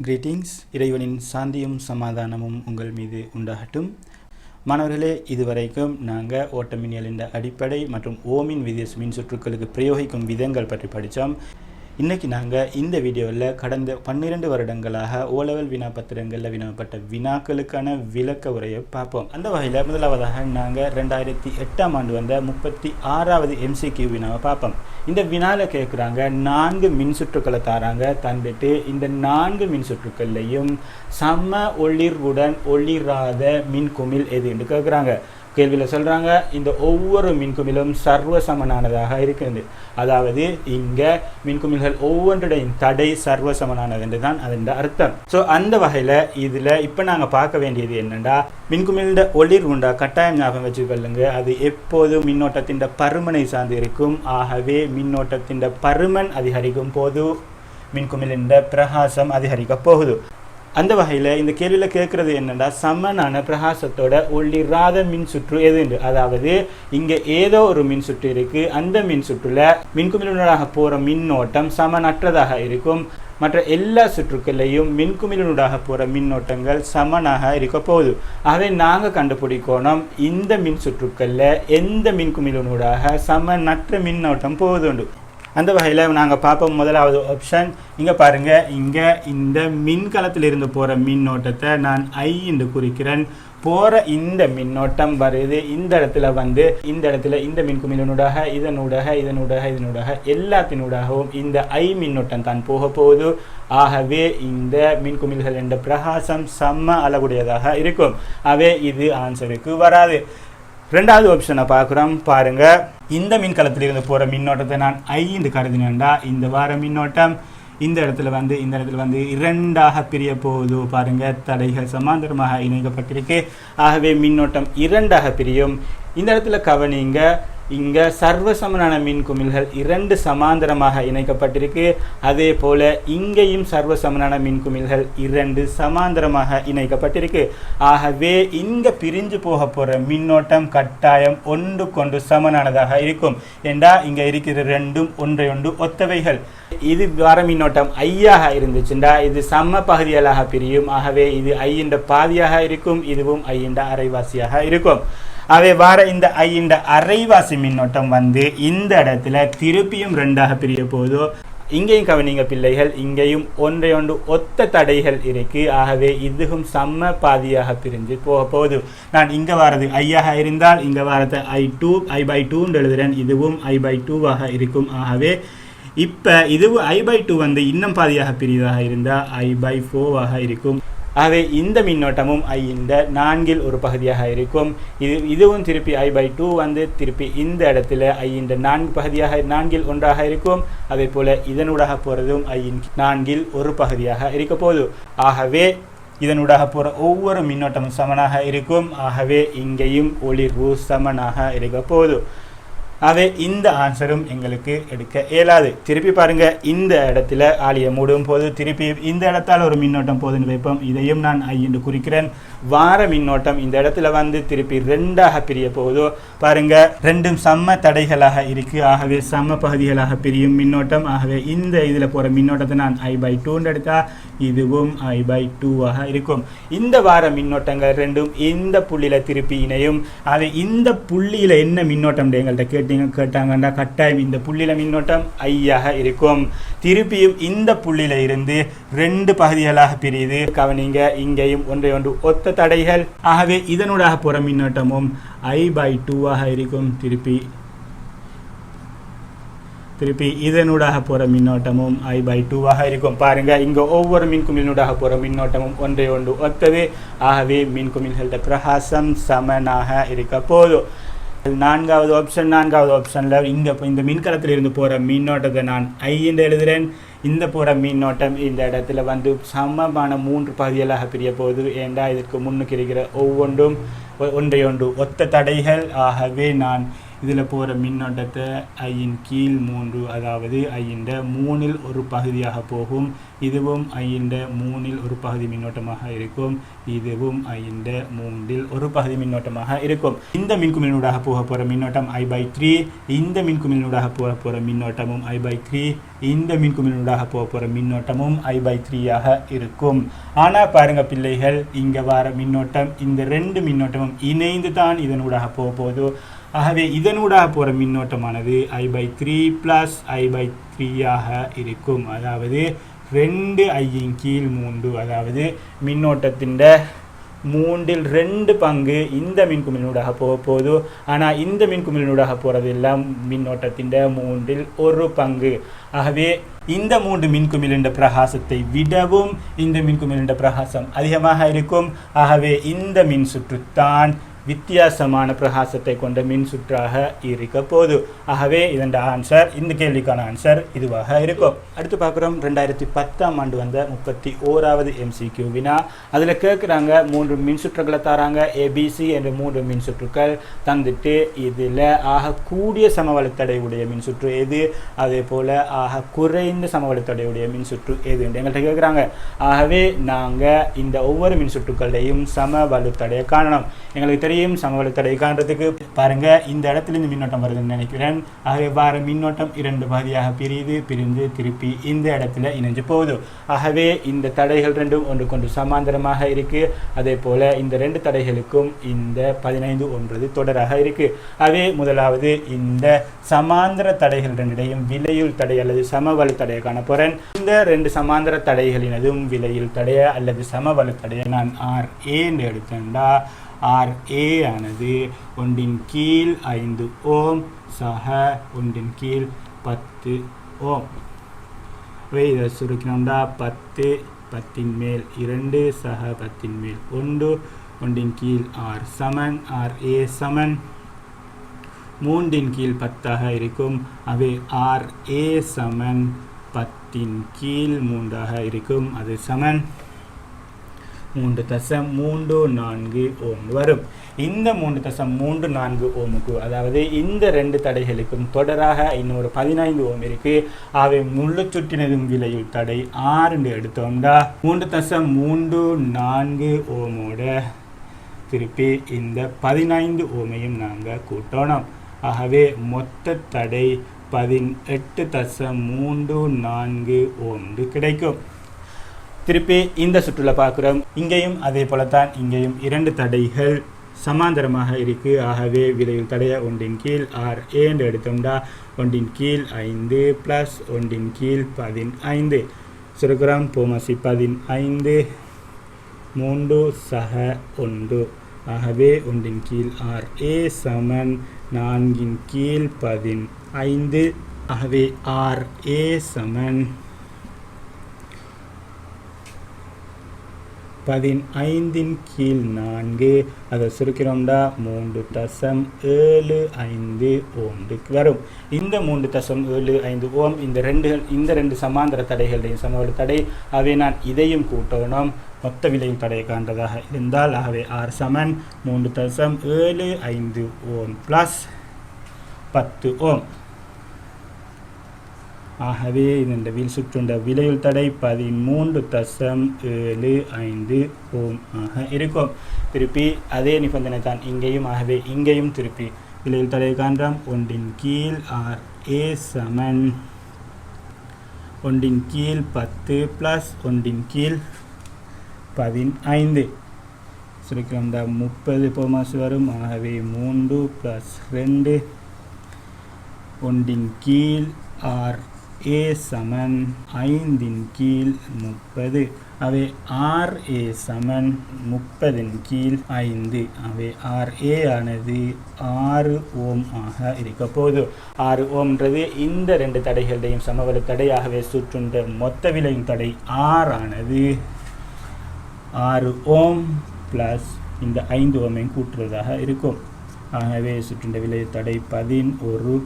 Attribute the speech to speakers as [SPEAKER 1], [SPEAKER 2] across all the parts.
[SPEAKER 1] Greetings. இறைவனின் சாந்தியும் சமாதானமும் உங்கள் மீது உண்டாகட்டும். மாணவர்களே, இதுவரைக்கும் நாங்கள் ஓட்டமின்னியலின் அடிப்படை மற்றும் ஓமின் விதிய மின் சுற்றுக்களுக்கு பிரயோகிக்கும் விதங்கள் பற்றி படித்தோம். இன்றைக்கி நாங்கள் இந்த வீடியோவில் கடந்த 12 வருடங்களாக ஓலெவல் வினாப்பத்திரங்களில் வினவப்பட்ட வினாக்களுக்கான விளக்க உரையை பார்ப்போம். அந்த வகையில் முதலாவதாக நாங்கள் 2008ஆம் ஆண்டு வந்த 36வது MCQ வினாவை பார்ப்போம். இந்த வினாவில் கேட்குறாங்க, 4 மின் சுற்றுக்களை தாராங்க, தந்துட்டு இந்த 4 மின் சுற்றுக்கள்லையும் சம ஒளிர்வுடன் ஒளிராத மின்குமிழ் எதுன்னு கேட்குறாங்க. கேள்வியில் சொல்கிறாங்க, இந்த ஒவ்வொரு மின்குமிழும் சர்வசமனானதாக இருக்குது. அதாவது இங்கே மின்குமிழ்கள் ஒவ்வொன்றுடையும் தடை சர்வசமனானது என்று தான் அதன் அர்த்தம். ஸோ அந்த வகையில் இதில் இப்போ நாங்கள் பார்க்க வேண்டியது என்னென்னா, மின்குமிழ்ட ஒளிர் உண்டா கட்டாயம் ஞாபகம் வச்சுக்கொள்ளுங்க, அது எப்போதும் மின்னோட்டத்தின் பருமனை சார்ந்து இருக்கும். ஆகவே மின்னோட்டத்தின் பருமன் அதிகரிக்கும் போது மின்குமிழின் பிரகாசம் அதிகரிக்க போகுது. அந்த வகையில் இந்த கேள்வியில் கேட்குறது என்னென்னா, சமனான பிரகாசத்தோட ஒளிராத மின் சுற்று எதுண்டு. அதாவது இங்கே ஏதோ ஒரு மின் சுற்று இருக்குது, அந்த மின் சுற்றுல மின்குமிழினூடாக போகிற மின்னோட்டம் சமனற்றதாக இருக்கும். மற்ற எல்லா சுற்றுக்களையும் மின்குமிழினூடாக போகிற மின்னோட்டங்கள் சமனாக இருக்க போகுது. ஆகவே நாங்கள் கண்டுபிடிக்கணும், இந்த மின் சுற்றுக்களில் எந்த மின்குமிழினூடாக சமனற்ற மின்னோட்டம் போகுதுண்டு. அந்த வகையில் நாங்கள் பார்ப்போம். முதலாவது ஆப்ஷன் இங்கே பாருங்கள், இங்கே இந்த மின்கலத்திலிருந்து போகிற மின்னோட்டத்தை நான் I என்று குறிக்கிறேன். போகிற இந்த மின்னோட்டம் வருது இந்த இடத்துல வந்து இந்த இடத்துல இந்த மின்குமிழினூடாக இதனூடாக எல்லாத்தினூடாகவும் இந்த I மின்னோட்டம் தான் போக போகுது. ஆகவே இந்த மின்குமிழ்கள் என்ற பிரகாசம் சம அளவுடையதாக இருக்கும். ஆகவே இது ஆன்சருக்கு வராது. ரெண்டாவது ஆப்ஷனை பார்க்குறோம். பாருங்கள், இந்த மின்கலத்திலிருந்து போகிற மின்னோட்டத்தை நான் I என்று கருதினேன்டா, இந்த வார மின்னோட்டம் இந்த இடத்துல வந்து இரண்டாக பிரிய போகுது. பாருங்கள், தடைகள் சமாந்தரமாக இணைக்கப்பட்டிருக்கு. ஆகவே மின்னோட்டம் இரண்டாக பிரியும். இந்த இடத்துல கவனிங்க, இங்கே சர்வசமனான மின்குமிழ்கள் 2 சமாந்தரமாக இணைக்கப்பட்டிருக்கு. அதே போல் இங்கேயும் சர்வசமனான மின்குமிழ்கள் 2 சமாந்தரமாக இணைக்கப்பட்டிருக்கு. ஆகவே இங்கே பிரிஞ்சு போக போகிற மின்னோட்டம் கட்டாயம் ஒன்றுக்கொன்று சமனானதாக இருக்கும். ஏண்டா இங்கே இருக்கிற ரெண்டும் ஒன்றையொன்று ஒத்தவைகள். இது வர மின்னோட்டம் ஐயாக இருந்துச்சுண்டா இது சம பகுதிகளாக பிரியும். ஆகவே இது ஐயின் பாதியாக இருக்கும், இதுவும் ஐயின் அரைவாசியாக இருக்கும். அவை வார இந்த ஐயின் அரைவாசி மின்னோட்டம் வந்து இந்த இடத்துல திருப்பியும் 2ஆக பிரிய போதோ. இங்கேயும் கவனிங்க பிள்ளைகள், இங்கேயும் ஒன்றையொன்று ஒத்த தடைகள் இருக்கு. ஆகவே இதுவும் சம பாதியாக பிரிஞ்சு போக போகுது. நான் இங்கே வாரது ஐயாக இருந்தால் இங்கே வாரத்தை I/2 எழுதுறேன். இதுவும் I/2ஆக இருக்கும். ஆகவே இப்போ இதுவும் I/2 வந்து இன்னும் பாதியாக பிரிவதாக இருந்தால் I/4ஆக இருக்கும். ஆகவே இந்த மின்னோட்டமும் ஐயின் 4இல் ஒரு பகுதியாக இருக்கும். இதுவும் திருப்பி I/2 வந்து திருப்பி இந்த இடத்துல ஐயின் 4 பகுதியாக 4இல் ஒன்றாக இருக்கும். அதே போல் இதனூடாக போகிறதும் ஐயின் 4இல் ஒரு பகுதியாக இருக்க போகுது. ஆகவே இதனூடாக போகிற ஒவ்வொரு மின்னோட்டமும் சமனாக இருக்கும். ஆகவே இங்கேயும் ஒளிர்வு சமனாக இருக்க போகுது. ஆகவே இந்த ஆன்சரும் எங்களுக்கு எடுக்க இயலாது. திருப்பி பாருங்கள், இந்த இடத்துல ஆலியை மூடும் போது திருப்பி இந்த இடத்தால் ஒரு மின்னோட்டம் போதுன்னு வைப்போம். இதையும் நான் I என்று குறிக்கிறேன். வார மின்னோட்டம் இந்த இடத்துல வந்து திருப்பி 2ஆக பிரிய போகுதோ. பாருங்கள், ரெண்டும் சம தடைகளாக இருக்குது. ஆகவே சம பகுதிகளாக பிரியும் மின்னோட்டம். ஆகவே இந்த இதில் போகிற மின்னோட்டத்தை நான் I/2 எடுத்தால் இதுவும் I/2ஆக இருக்கும். இந்த வார மின்னோட்டங்கள் ரெண்டும் இந்த புள்ளியில் திருப்பி இணையும். அது இந்த புள்ளியில் என்ன மின்னோட்டம் எங்கள்கிட்ட கேட்டாங்கன்னா கட்டாயம் இந்த புள்ளியில மின்னோட்டம் ஐயாக இருக்கும். திருப்பியும் இந்த புள்ளியில இருந்து 2 பகுதிகளாக பிரியுது. கவனிங்க, இங்கேயும் ஒன்றையொன்று ஒத்த தடைகள். ஆகவே இதனூடாக போற மின்னோட்டமும் I/2ஆக இருக்கும். திருப்பி இதனூடாக போற மின்னோட்டமும் I/2ஆக இருக்கும். பாருங்க, இங்க ஒவ்வொரு மின்குமிழினூடாக போற மின்னோட்டமும் ஒன்றையொன்று ஒத்தது. ஆகவே மின்குமிழ்களோட பிரகாசம் சமனாக இருக்க போதும். நான்காவது ஆப்ஷனில் இங்கே இந்த மின்கலத்தில் இருந்து போகிற மின்னோட்டத்தை நான் I என்று எழுதுகிறேன். இந்த போகிற மின்னோட்டம் இந்த இடத்துல வந்து சமமான 3 பகுதிகளாக பிரிய போகுது. ஏண்டா இதற்கு முன்னுக்கு இருக்கிற ஒவ்வொன்றும் ஒன்றையொன்று ஒத்த தடைகள். ஆகவே நான் இதில் போகிற மின்னோட்டத்தை ஐயின் கீழ் 3, அதாவது ஐயின் 3 ஒரு பகுதியாக போகும். இதுவும் ஐயின் 3 ஒரு பகுதி மின்னோட்டமாக இருக்கும். இதுவும் ஐயின் 3 ஒரு பகுதி மின்னோட்டமாக இருக்கும். இந்த மின்குமிழினூடாக போக போகிற மின்னோட்டம் I/3. இந்த மின்குமிழினூடாக போக போகிற மின்னோட்டமும் I/3. இந்த மின்குமிழினூடாக போக போகிற மின்னோட்டமும் I/3 ஆக இருக்கும். ஆனால் பாருங்க பிள்ளைகள், இங்கே வர மின்னோட்டம் இந்த 2 மின்னோட்டமும் இணைந்து தான் இதனூடாக போக போகுது. ஆகவே இதனூடாக போகிற மின்னோட்டமானது I/3 + I/3 ஆக இருக்கும். அதாவது 2 ஐயின் கீழ் 3, அதாவது மின்னோட்டத்தின் 3/2 பங்கு இந்த மின்குமிழினூடாக போக போகுது. ஆனால் இந்த மின்குமிழினூடாக போகிறது எல்லாம் மின்னோட்டத்தின் 3/1 பங்கு. ஆகவே இந்த 3 மின்குமிழின் பிரகாசத்தை விடவும் இந்த மின்குமிழின் பிரகாசம் அதிகமாக இருக்கும். ஆகவே இந்த மின் சுற்றுத்தான் வித்தியாசமான பிரகாசத்தை கொண்ட மின் சுற்றாக இருக்க போது. ஆகவே இதன் ஆன்சர், இந்த கேள்விக்கான ஆன்சர் இதுவாக இருக்கும். அடுத்து பார்க்குறோம் 2010ஆம் ஆண்டு வந்த 31வது MCQ வினா. அதில் கேட்குறாங்க 3 மின் சுற்றுகளை தராங்க. ABC என்ற 3 மின் சுற்றுக்கள் தந்துட்டு இதில் ஆக கூடிய சமவெளித்தடை உடைய மின் சுற்று எது, அதே போல் ஆக குறைந்த சமவெளித்தடை உடைய மின் சுற்று எது என்று எங்கள்கிட்ட கேட்குறாங்க. ஆகவே நாங்கள் இந்த ஒவ்வொரு மின் சுற்றுக்களையும் சமவெளித்தடையை காணணும். எங்களுக்கு தெரியும் சமவெளித்தடை காண்றதுக்கு பாருங்க, இந்த இடத்துல இந்த மின்னோட்டம் வருதுன்னு நினைக்கிறேன். ஆகவே வார மின்னோட்டம் 2 பகுதியாக பிரிந்து திருப்பி இந்த இடத்துல இணைஞ்சு போகுது. ஆகவே இந்த தடைகள் 2 ஒன்றுக்கொன்று சமாந்தரமாக இருக்கு. அதே போல இந்த 2 தடைகளுக்கும் இந்த 15 ஒன்றது தொடராக இருக்கு. ஆகவே முதலாவது இந்த சமாந்தர தடைகள் 2டையும் விலையுள் தடை அல்லது சமவெளித்தடையை காண போறேன். இந்த 2 சமாந்தர தடைகளினதும் விலையுள் தடைய அல்லது சமவெளித்தடையை நான் RA என்று எடுத்தேன்டா, RA ஆனது 1/கீழ் 5 ஓம் சக 1/கீழ் 10 ஓம். இதை சுருக்கினோம்டா 10, 10 மேல் 2 சக 10 மேல் 1, 1/கீழ் R சமன் RA சமன் 3/கீழ் 10 இருக்கும். அவை RA சமன் 10/கீழ் 3 இருக்கும். அது சமன் 3.34 ஓம் வரும். இந்த 3.34 ஓமுக்கு, அதாவது இந்த 2 தடைகளுக்கும் தொடராக இன்னொரு 15 ஓம் இருக்கு. அவை முழு சுற்றினதும் விலையுள் தடை 6 எடுத்தோம்டா 3.34 ஓமோட திருப்பி இந்த 15 ஓமையும் நாங்கள் கூட்டணும். ஆகவே மொத்த தடை 18.34 ஓம் கிடைக்கும். திருப்பி இந்த சுற்றுல பார்க்குறோம். இங்கேயும் அதே போலத்தான், இங்கேயும் 2 தடைகள் சமாந்தரமாக இருக்கு. ஆகவே விலையில் தடைய 1/கீழ் RA என்று எடுத்தோம்டா 1/கீழ் 5 + 1/கீழ் 15 சுருக்குறோம். போமசி 15 3 சக 1. ஆகவே 1/கீழ் RA சமன் 4/கீழ் 15. ஆகவே RA சமன் 15/கீழ் 4. அதை சுருக்கிறோம்டா 3.75 ஓம் வரும். இந்த 3.75 ஓம் இந்த 2 சமாந்தர தடைகளுடைய சமவெளி தடை. அவை நான் இதையும் கூட்டணும். மொத்த விலையும் தடையை காண்றதாக இருந்தால் ஆகவே R சமன் 3.75 ஓம் + 10 ஓம். ஆகவே இந்த வில் சுற்றுண்ட விலையுள் தடை 13.75 ஓம் ஆக இருக்கும். திருப்பி அதே நிபந்தனை தான் இங்கேயும். ஆகவே இங்கேயும் திருப்பி விலையுள் தடை காண்றோம். 1/கீழ் RA சமன் 1/கீழ் 10 + 1/கீழ் 15 சுருக்கம் 30 போமாசு வரும். ஆகவே 3 + 2 1/கீழ் RA சமன் 5/கீழ் 30. அவை RA சமன் 30/கீழ் 5. அவை RA ஆனது 6 ஓம் ஆக இருக்க போகுது. 6 ஓம்ன்றது இந்த 2 தடைகளுடையும் சமவெளி தடையாகவே சுற்றுண்ட மொத்த விலையும் தடை R ஆனது 6 ஓம் + இந்த 5 ஓமையும் கூட்டுறதாக இருக்கும். ஆகவே சுற்றுண்ட விலை தடை 11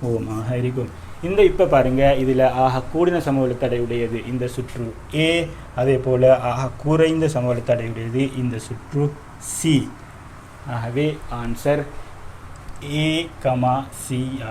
[SPEAKER 1] ஓம் ஆக இருக்கும். இந்த இப்போ பாருங்க, இதில் ஆக கூடின சமவெளி தடையுடையது இந்த சுற்று A, அதே போல் ஆக குறைந்த சமவெளி தடையுடையது இந்த சுற்று C. ஆகவே ஆன்சர் A,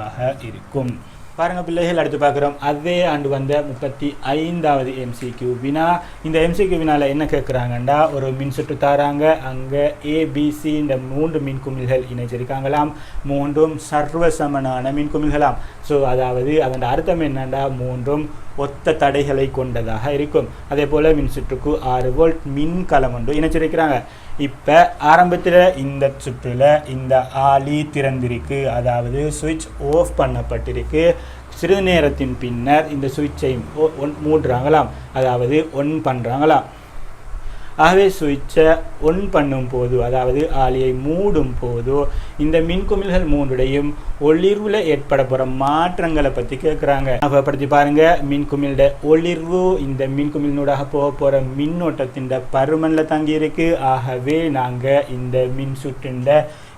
[SPEAKER 1] ஆக இருக்கும். பாருங்க பிள்ளைகள், அடுத்து பார்க்குறோம் அதே ஆண்டு வந்த 35வது MCQ வினா. இந்த MCQ வினால என்ன கேட்குறாங்கண்டா, ஒரு மின்சுற்று தாராங்க, அங்கே ABC இந்த 3 மின்குமிழ்கள் இணைச்சிருக்காங்களாம், 3ம் சர்வசமனான மின்குமிழ்களாம். ஸோ அதாவது அதன் அர்த்தம் என்னண்டா, 3ம் ஒத்த தடைகளை கொண்டதாக இருக்கும். அதே போல் மின்சுற்றுக்கு 6 வோல்ட் மின்கலம் ஒன்று இணைச்சிருக்கிறாங்க. இப்போ ஆரம்பத்தில் இந்த சுற்றில் இந்த ஆளி திறந்திருக்கு, அதாவது சுவிட்ச் ஆஃப் பண்ணப்பட்டிருக்கு. சிறிது நேரத்தின் பின்னர் இந்த சுவிட்சை மூடுறாங்களாம், அதாவது ஒன் பண்ணுறாங்களாம். ஆகவே சுவிட்சை ஒன் பண்ணும் போது, அதாவது ஆளியை மூடும் போது, இந்த மின்குமிழ்கள் மூன்றுடையும் ஒளிர்வில் ஏற்பட போகிற மாற்றங்களை பற்றி கேட்குறாங்க. படுத்தி பாருங்க, மின்குமிழோட ஒளிர்வு இந்த மின்குமிழ்னூடாக போக போகிற மின்னோட்டத்தின் பருமனில் தங்கி இருக்கு. ஆகவே நாங்கள் இந்த மின் சுற்றின்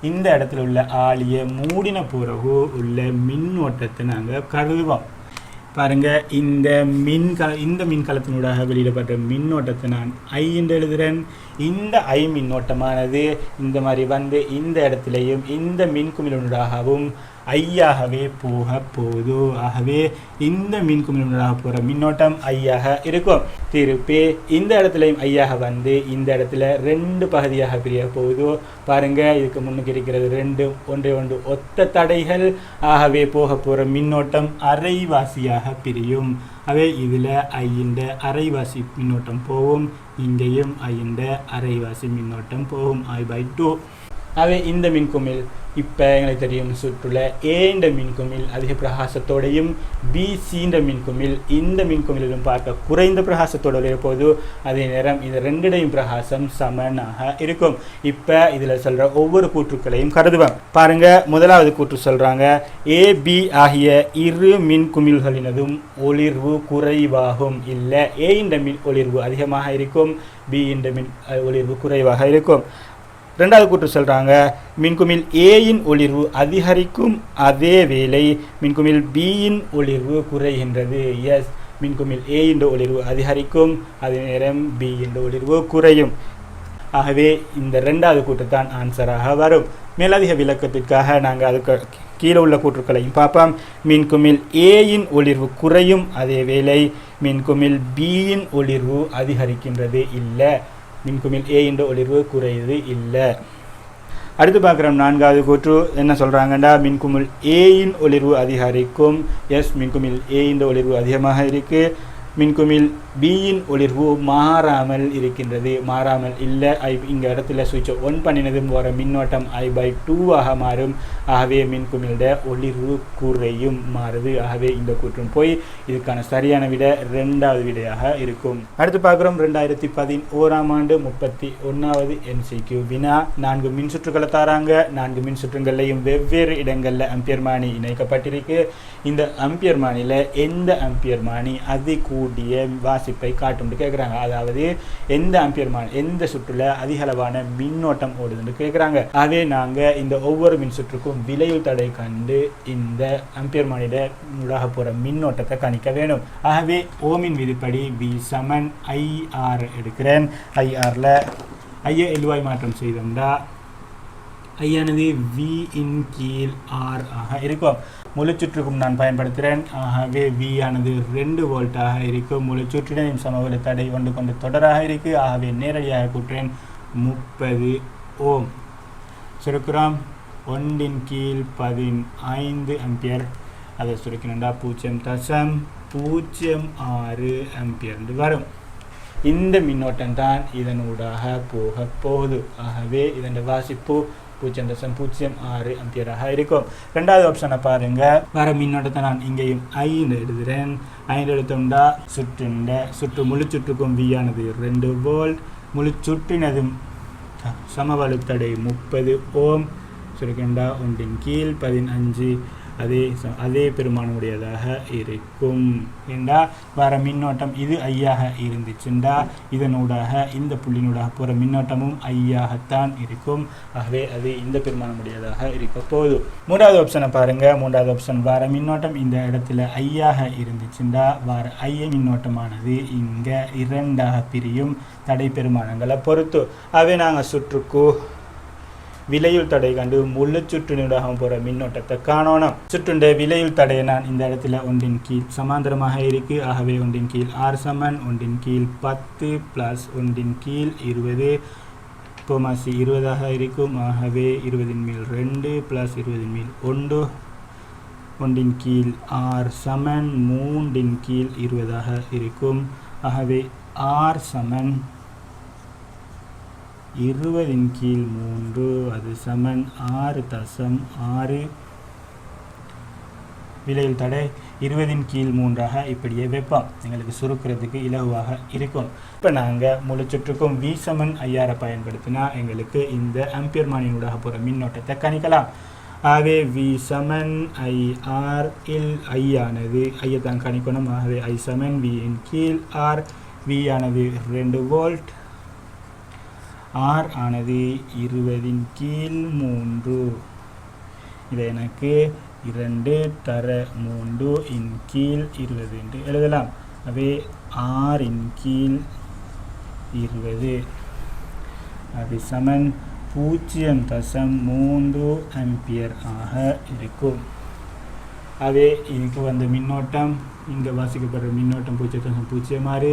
[SPEAKER 1] இந்த இடத்துல உள்ள ஆளியை மூடின பிறகு உள்ள மின்னோட்டத்தை நாங்கள் கருதுவோம். பாருங்க, இந்த மின்கலத்தினூடாக வெளியிடப்பட்ட மின்னோட்டத்தை நான் I என்று எழுதுகிறேன். இந்த I மின்னோட்டமானது இந்த மாதிரி வந்து இந்த இடத்துலையும் இந்த மின்குமிழூடாகவும் ஐயாகவே போக போகுது. ஆகவே இந்த மின்குமிழூடாக போகிற மின்னோட்டம் ஐயாக இருக்கும். திருப்பி இந்த இடத்துலையும் ஐயாக வந்து இந்த இடத்துல 2 பகுதியாக பிரிய போகுது. பாருங்க, இதுக்கு முன்னுக்கு இருக்கிறது 2 ஒன்றை ஒன்று ஒத்த தடைகள். ஆகவே போக போகிற மின்னோட்டம் அரைவாசியாக பிரியும். அவை இதில் ஐந்த அரைவாசி மின்னோட்டம் போகும், இங்கேயும் ஐந்த அரைவாசி மின்னோட்டம் போகும், I/2. அவை இந்த மின்குமிழ் இப்போ எங்களுக்கு தெரியும் சுற்றுல ஏண்ட மின்குமிழ் அதிக பிரகாசத்தோடையும் பிசின்ற மின்குமிழ் இந்த மின்குமிழிலும் பார்க்க குறைந்த பிரகாசத்தோடு இருப்போது. அதே நேரம் இந்த ரெண்டுடையும் பிரகாசம் சமனாக இருக்கும். இப்போ இதில் சொல்கிற ஒவ்வொரு கூற்றுக்களையும் கருதுவேன். பாருங்க, முதலாவது கூற்று சொல்கிறாங்க, AB ஆகிய இரு மின்குமிழ்களினதும் ஒளிர்வு குறைவாகும். இல்லை, A இந்த மின் ஒளிர்வு அதிகமாக இருக்கும், B இந்த மின் ஒளிர்வு குறைவாக இருக்கும். ரெண்டாவது கூற்று சொல்கிறாங்க, மின்குமிழ் ஏயின் ஒளிர்வு அதிகரிக்கும், அதே வேளை மின்குமிழ் பியின் ஒளிர்வு குறைகின்றது. எஸ், மின்குமிழ் ஏ என்ற ஒளிர்வு அதிகரிக்கும், அதே நேரம் பி என்ற ஒளிர்வு குறையும். ஆகவே இந்த ரெண்டாவது கூற்று தான் ஆன்சராக வரும். மேலதிக விளக்கத்திற்காக நாங்கள் அதுக்கு கீழே உள்ள கூற்றுக்களையும் பார்ப்போம். மின்குமிழ் ஏயின் ஒளிர்வு குறையும், அதே வேளை மின்குமிழ் பியின் ஒளிர்வு அதிகரிக்கின்றது இல்லை, மின்குமிழ் ஏ என்ற ஒளிர்வு குறையுது இல்லை. அடுத்து பார்க்குறோம் நான்காவது கூற்று என்ன சொல்கிறாங்கன்னா, மின்குமிழ் ஏயின் ஒளிர்வு அதிகரிக்கும். எஸ், மின்குமிழ் ஏ என்ற ஒளிர்வு அதிகமாக இருக்குது. மின்குமிழ் பியின் ஒளிர்வு மாறாமல் இருக்கின்றது, மாறாமல் இல்லை. இங்கே இடத்துல சுவிட்சை ஒன் பண்ணினதும் வர மின்னோட்டம் I/2 மாறும். ஆகவே மின்குமிழோட ஒளிர்வு குறையும், மாறுது. ஆகவே இந்த கூற்றும் போய் இதுக்கான சரியான விட ரெண்டாவது விடையாக இருக்கும். அடுத்து பார்க்குறோம் 2011ஆம் ஆண்டு 31வது MCQ வினா. 4 மின்சுற்றுகளை தாராங்க. 4 மின்சுற்றுகள்லையும் வெவ்வேறு இடங்களில் அம்பியர்மானி இணைக்கப்பட்டிருக்கு. இந்த அம்பியர்மானியில் எந்த அம்பியர்மானி அதிகூடிய வாசிப்பை காட்டும் கேட்குறாங்க. அதாவது எந்த அம்பியர்மானி எந்த சுற்றுல அதிக அளவான மின்னோட்டம் ஓடுதுன்னு கேட்குறாங்க. ஆகவே நாங்கள் இந்த ஒவ்வொரு மின் சுற்றுக்கும் விளைவு தடை கண்டு இந்த அம்பியர்மானிட ஊடாக போகிற மின்னோட்டத்தை கணிக்க வேணும். ஆகவே ஓமின் விதிப்படி V = IR எடுக்கிறேன். IRல ஐயை எழுவாய் மாற்றம் செய்தோம்னா ஐயானது V/R ஆக இருக்கும். முழு சுற்றுக்கும் நான் பயன்படுத்துகிறேன். ஆகவே V ஆனது 2 வோல்ட்டாக இருக்கும். முழு சுற்றினையும் சமவெளி தடை ஒன்று கொண்டு தொடராக இருக்குது. ஆகவே நேரடியாக கூட்டுறேன் 30 ஓம். சுருக்கிறோம் 1/15 அம்பியர். அதை சுருக்கணும்டா 0.06 அம்பியர் வரும். இந்த மின்னோட்டம் தான் இதனூடாக போக போகுது. ஆகவே இதன் வாசிப்பு 0.06 அம்பியராக இருக்கும். ரெண்டாவது ஆப்ஷனை பாருங்க. வர மின்னோட்டத்தை நான் இங்கேயும் I எழுதுகிறேன். 5 எடுத்தோம்னா சுற்று முழு சுற்றுக்கும் V ஆனது 2 வோல்ட். முழு சுற்றினதும் சமவெளித்தடை 30 ஓம். சுருக்கண்டா 1/15 அதே பெருமானுடையதாக இருக்கும். ஏண்டா வர மின்னோட்டம் இது ஐயாக இருந்துச்சுண்டா இதனூடாக இந்த புள்ளினூடாக போகிற மின்னோட்டமும் ஐயாகத்தான் இருக்கும். ஆகவே அது இந்த பெருமானுடையதாக இருக்க போகுது. மூன்றாவது ஆப்ஷனை பாருங்க. மூன்றாவது ஆப்ஷன் வர மின்னோட்டம் இந்த இடத்துல ஐயாக இருந்துச்சுண்டா வர ஐய மின்னோட்டமானது இங்கே 2ஆக பிரியும் தடை பெருமானங்களை பொறுத்து. ஆகவே நாங்கள் சுற்றுக்கு விலையுள் தடை கண்டு முழு சுற்றினூடாக போகிற மின்னோட்டத்தை காணணும். சுற்றுண்ட விலையுள் தடையை நான் இந்த இடத்துல ஒன்றின் கீழ் சமாந்தரமாக இருக்கு. ஆகவே ஒன்றின் கீழ் r சமன் ஒன்றின் கீழ் 10 + ஒன்றின் கீழ் 20 போமாசி 20 இருக்கும். ஆகவே 20 மேல் 2 + 20 மேல் 1 ஒன்றின் கீழ் r சமன் 3 கீழ் 20 இருக்கும். ஆகவே r சமன் 20 கீழ் 3 அது சமன் 6.6 விலையில் தடை 20 கீழ் 3 இப்படியே வைப்போம். எங்களுக்கு சுருக்கிறதுக்கு இலகுவாக இருக்கும். இப்போ நாங்கள் முழு சுற்றுக்கும் v சமன் IR பயன்படுத்தினா எங்களுக்கு இந்த ஆம்பியர் மானியூடாக போகிற மின்னோட்டத்தை கணிக்கலாம். ஆகவே v Saman IR will I ஆனது ஐயை தான் கணிக்கணும். ஆகவே I சமன் v இன் கீழ் r. v ஆனது 2 வோல்ட், r ஆனது 20 கீழ் 3. இதை எனக்கு 2 தர 3 இன் கீழ் 20 என்று எழுதலாம். அவே r இன் கீழ் 20 அது சமன் 0.3 ஆம்பியர் ஆக இருக்கும். அதே இதுக்கு வந்த மின்னோட்டம் இங்கே வாசிக்கப்படுற மின்னோட்டம் 0.06,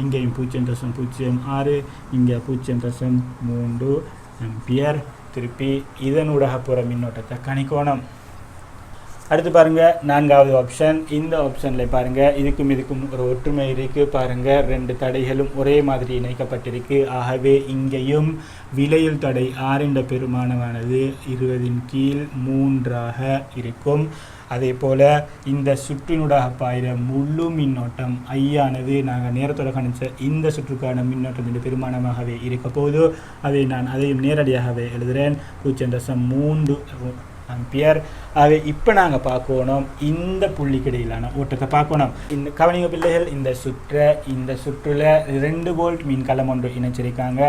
[SPEAKER 1] இங்கேயும் 0.06, இங்கே 0.3 ஆம்பியர். திருப்பி இதனூடாக போகிற மின்னோட்டத்தை கணிக்கணும். அடுத்து பாருங்கள், 4வது ஆப்ஷன். இந்த ஆப்ஷனில் பாருங்கள், இதுக்கும் ஒரு ஒற்றுமை இருக்குது. பாருங்கள், 2 தடைகளும் ஒரே மாதிரி இணைக்கப்பட்டிருக்கு. ஆகவே இங்கேயும் விலையில் தடை r என்ற பெருமானமானது 20 கீழ் 3 இருக்கும். அதே போல் இந்த சுற்றினூடாக பாயிற முழு மின்னோட்டம் I ஆனது நாங்கள் நேரத்தோட கணிச்ச இந்த சுற்றுக்கான மின்னோட்டத்தின் பெருமானமாகவே இருக்க போது. அதை நான் அதையும் நேரடியாகவே எழுதுகிறேன், 0.3 ஆம்பியர். ஆகவே இப்போ நாங்கள் பார்க்கணும் இந்த புள்ளிக்கிடையிலான ஓட்டத்தை பார்க்கணும். இந்த கவனிங்க பிள்ளைகள், இந்த சுற்றில் 2 வோல்ட் மின்கலம் ஒன்று இணைச்சிருக்காங்க.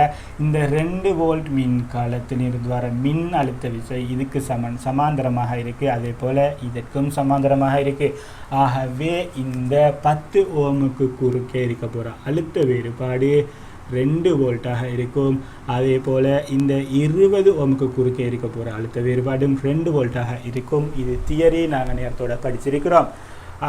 [SPEAKER 1] இந்த 2 வோல்ட் மின்கலத்திலிருந்து வர மின் அழுத்த விசை இதுக்கு சமாந்தரமாக இருக்குது. அதே போல் இதற்கும் சமாந்தரமாக இருக்குது. ஆகவே இந்த 10 ஓமுக்கு குறுக்கே இருக்க போகிற அழுத்த வேறுபாடு 2 வோல்ட்டாக இருக்கும். அதே போல் இந்த 20 ஓமுக்கு குறுக்கே இருக்க போகிற அழுத்த வேறுபாடும் 2 வோல்ட்டாக இருக்கும். இது தியரி நாங்கள் நேரத்தோட படிச்சிருக்கிறோம்.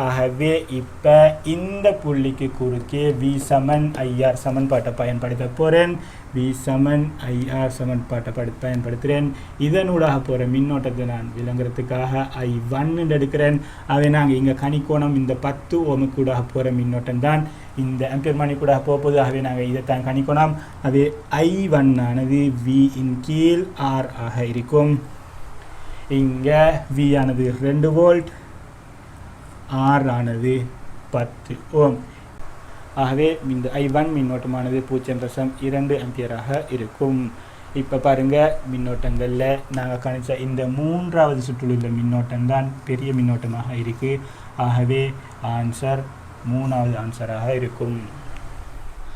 [SPEAKER 1] ஆகவே இப்போ இந்த புள்ளிக்கு குறுக்கே v சமன் IR சமன்பாட்டை பயன்படுத்த போகிறேன். v சமன் IR சமன்பாட்டை பயன்படுத்துகிறேன். இதனூடாக போகிற மின்னோட்டத்தை நான் விளங்குறதுக்காக I1 எடுக்கிறேன். அதை நாங்கள் இங்கே கணிக்கோணம். இந்த 10 ஓமுக்கூடாக போகிற மின்னோட்டம் தான் இந்த ஆம்பியர் மணிக்கூடாக போகுது. ஆகவே நாங்கள் இதைத்தான் கணிக்கணும். அது I1 ஆனது v இன் கீழ் r ஆக இருக்கும். இங்கே v ஆனது 2 வோல்ட், r ஆனது 10 ஓம். ஆகவே இந்த I1 மின்னோட்டமானது 0.2 ஆம்பியராக இருக்கும். இப்போ பாருங்கள், மின்னோட்டங்களில் நாங்கள் கணிச்ச இந்த 3வது சுற்றில் உள்ள மின்னோட்டம் தான் பெரிய மின்னோட்டமாக இருக்குது. ஆகவே ஆன்சர் 3வது ஆன்சராக இருக்கும்.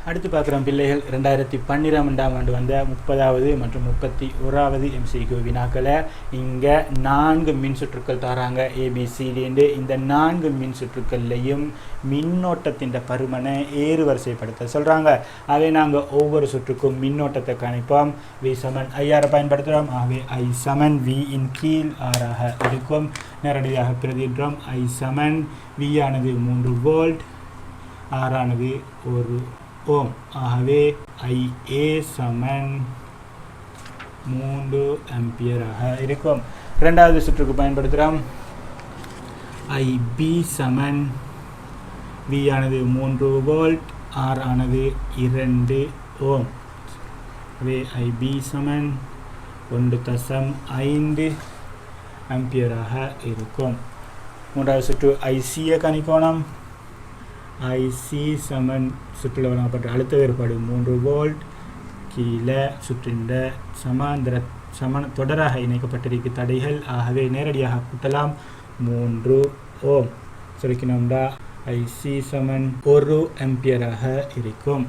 [SPEAKER 1] அடுத்து பார்க்குறோம் பிள்ளைகள், 2012ஆம் ஆண்டு வந்த 30வது மற்றும் 31வது MCQ வினாக்களை. இங்கே 4 மின் சுற்றுக்கள் தராங்க, ABCD. இந்த 4 மின் சுற்றுக்கள்லையும் மின்னோட்டத்தின் பருமனை ஏறு வரிசைப்படுத்த சொல்கிறாங்க. அதை நாங்கள் ஒவ்வொரு சுற்றுக்கும் மின்னோட்டத்தை கணிப்போம். V சமன் IR பயன்படுத்துகிறோம். ஆகவே I சமன் V இன் கீழ் R ஆக இருக்கும். நேரடியாக பிரதிடுறோம். I சமன் V ஆனது 3 வோல்ட், R ஆனது 1 ஓம். ஆகவே IA சமன் 3 ஆம்பியராக இருக்கும். 2வது சுற்றுக்கு பயன்படுத்துகிறோம். IB சமன் V ஆனது 3 வோல்ட், R ஆனது 2 ஓம். ஆகவே IB சமன் 1.5 ஆம்பியராக இருக்கும். 3வது சுற்று ICயை கணிக்கோணம். IC சமன் சுற்றில் வழங்கப்பட்ட அழுத்த வேறுபாடு 3 வோல்ட், கீழே சுற்றின் தொடராக இணைக்கப்பட்டிருக்க தடைகள். ஆகவே நேரடியாக கூட்டலாம், 3 ஓம். சுருக்கினோம்டா IC சமன் 1 ஆம்பியராக இருக்கும்.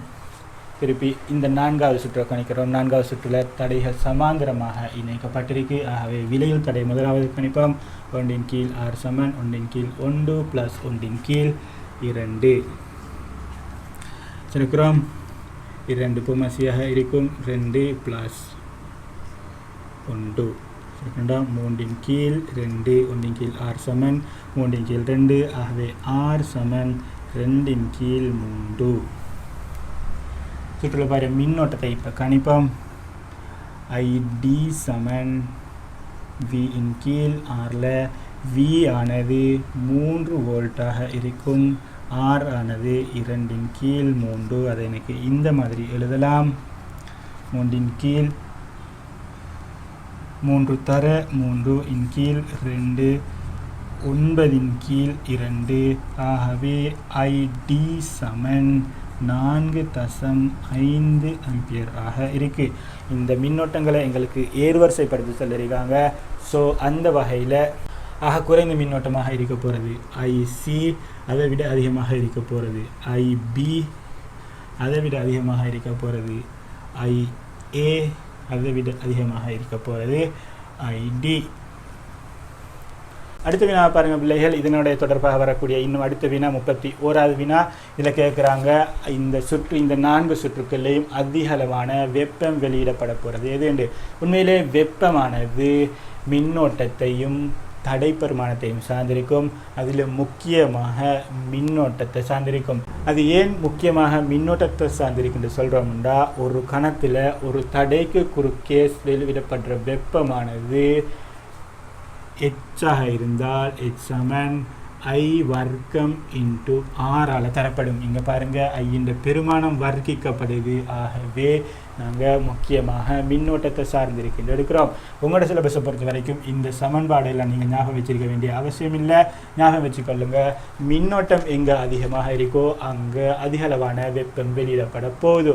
[SPEAKER 1] திருப்பி இந்த 4வது சுற்றை கணிக்கிறோம். 4வது சுற்றில் தடைகள் சமாந்தரமாக இணைக்கப்பட்டிருக்கு. ஆகவே விலையில் தடை முதலாவது கணிப்போம். 1 கீழ் R சமன் 1 கீழ் 1 + 1 கீழ் 2 இருக்கிறோம். 2 பொமசியாக இருக்கும். 2 + 1 3 கீழ் 2 1 கீழ் r சமன் 3 கீழ் 2 ஆகவே r சமன் 2 கீழ் 3. சுற்றுல பாரு மின்னோட்டத்தை இப்போ கணிப்போம். ID சமன் V இன் கீழ் Rல V ஆனது 3 வோல்ட்டாக இருக்கும். R ஆனது 2 கீழ் 3. அதை எனக்கு இந்த மாதிரி எழுதலாம். 3 கீழ் 3 தர 3 இன் கீழ் 2 9 கீழ் 2. ஆகவே ID சமன் 4.5 ஆம்பியர் ஆக இருக்கு. இந்த மின்னோட்டங்களை எங்களுக்கு ஏர்வரிசைப்படுத்தி சொல்லியிருக்காங்க. ஸோ அந்த வகையில் ஆக குறைந்த மின்னோட்டமாக இருக்க போகிறது IC, அதை விட அதிகமாக இருக்க போகிறது IB, அதை விட அதிகமாக இருக்க போகிறது IA, அதை விட அதிகமாக இருக்க போகிறது ID. அடுத்த வினா பாருங்கள் பிள்ளைகள், இதனுடைய தொடர்பாக வரக்கூடிய இன்னும் அடுத்த வினா 31வது வினா. இதில் கேட்குறாங்க, இந்த 4 சுற்றுக்கள்லையும் அதிக அளவான வெப்பம் வெளியிடப்பட போகிறது எது என்று. உண்மையிலே வெப்பமானது மின்னோட்டத்தையும் தடை பெருமானத்தையும் சார்ந்திருக்கும். அதில் முக்கியமாக மின்னோட்டத்தை சார்ந்திருக்கும். அது ஏன் முக்கியமாக மின்னோட்டத்தை சார்ந்திருக்கும் என்று சொல்கிறோம்னா, ஒரு கணத்தில் ஒரு தடைக்கு குறுக்கே வெளியிடப்படுற வெப்பமானது H இருந்தால் H சமன் I வர்க்கம் இன்ட்டு R ஆல் தரப்படும். இங்கே பாருங்கள், ஐயின் பெருமானம் வர்க்கிக்கப்படுது. ஆகவே நாங்கள் முக்கியமாக மின்னோட்டத்தை சார்ந்திருக்கின்ற எடுக்கிறோம். உங்களோட சிலபஸை பொறுத்த வரைக்கும் இந்த சமன்பாடு எல்லாம் நீங்கள் ஞாபகம் வச்சிருக்க வேண்டிய அவசியம் இல்லை. ஞாபகம் வச்சுக்கொள்ளுங்க, மின்னோட்டம் எங்கே அதிகமாக இருக்கோ அங்கே அதிக அளவான வெப்பம் வெளியிடப்பட போகுது.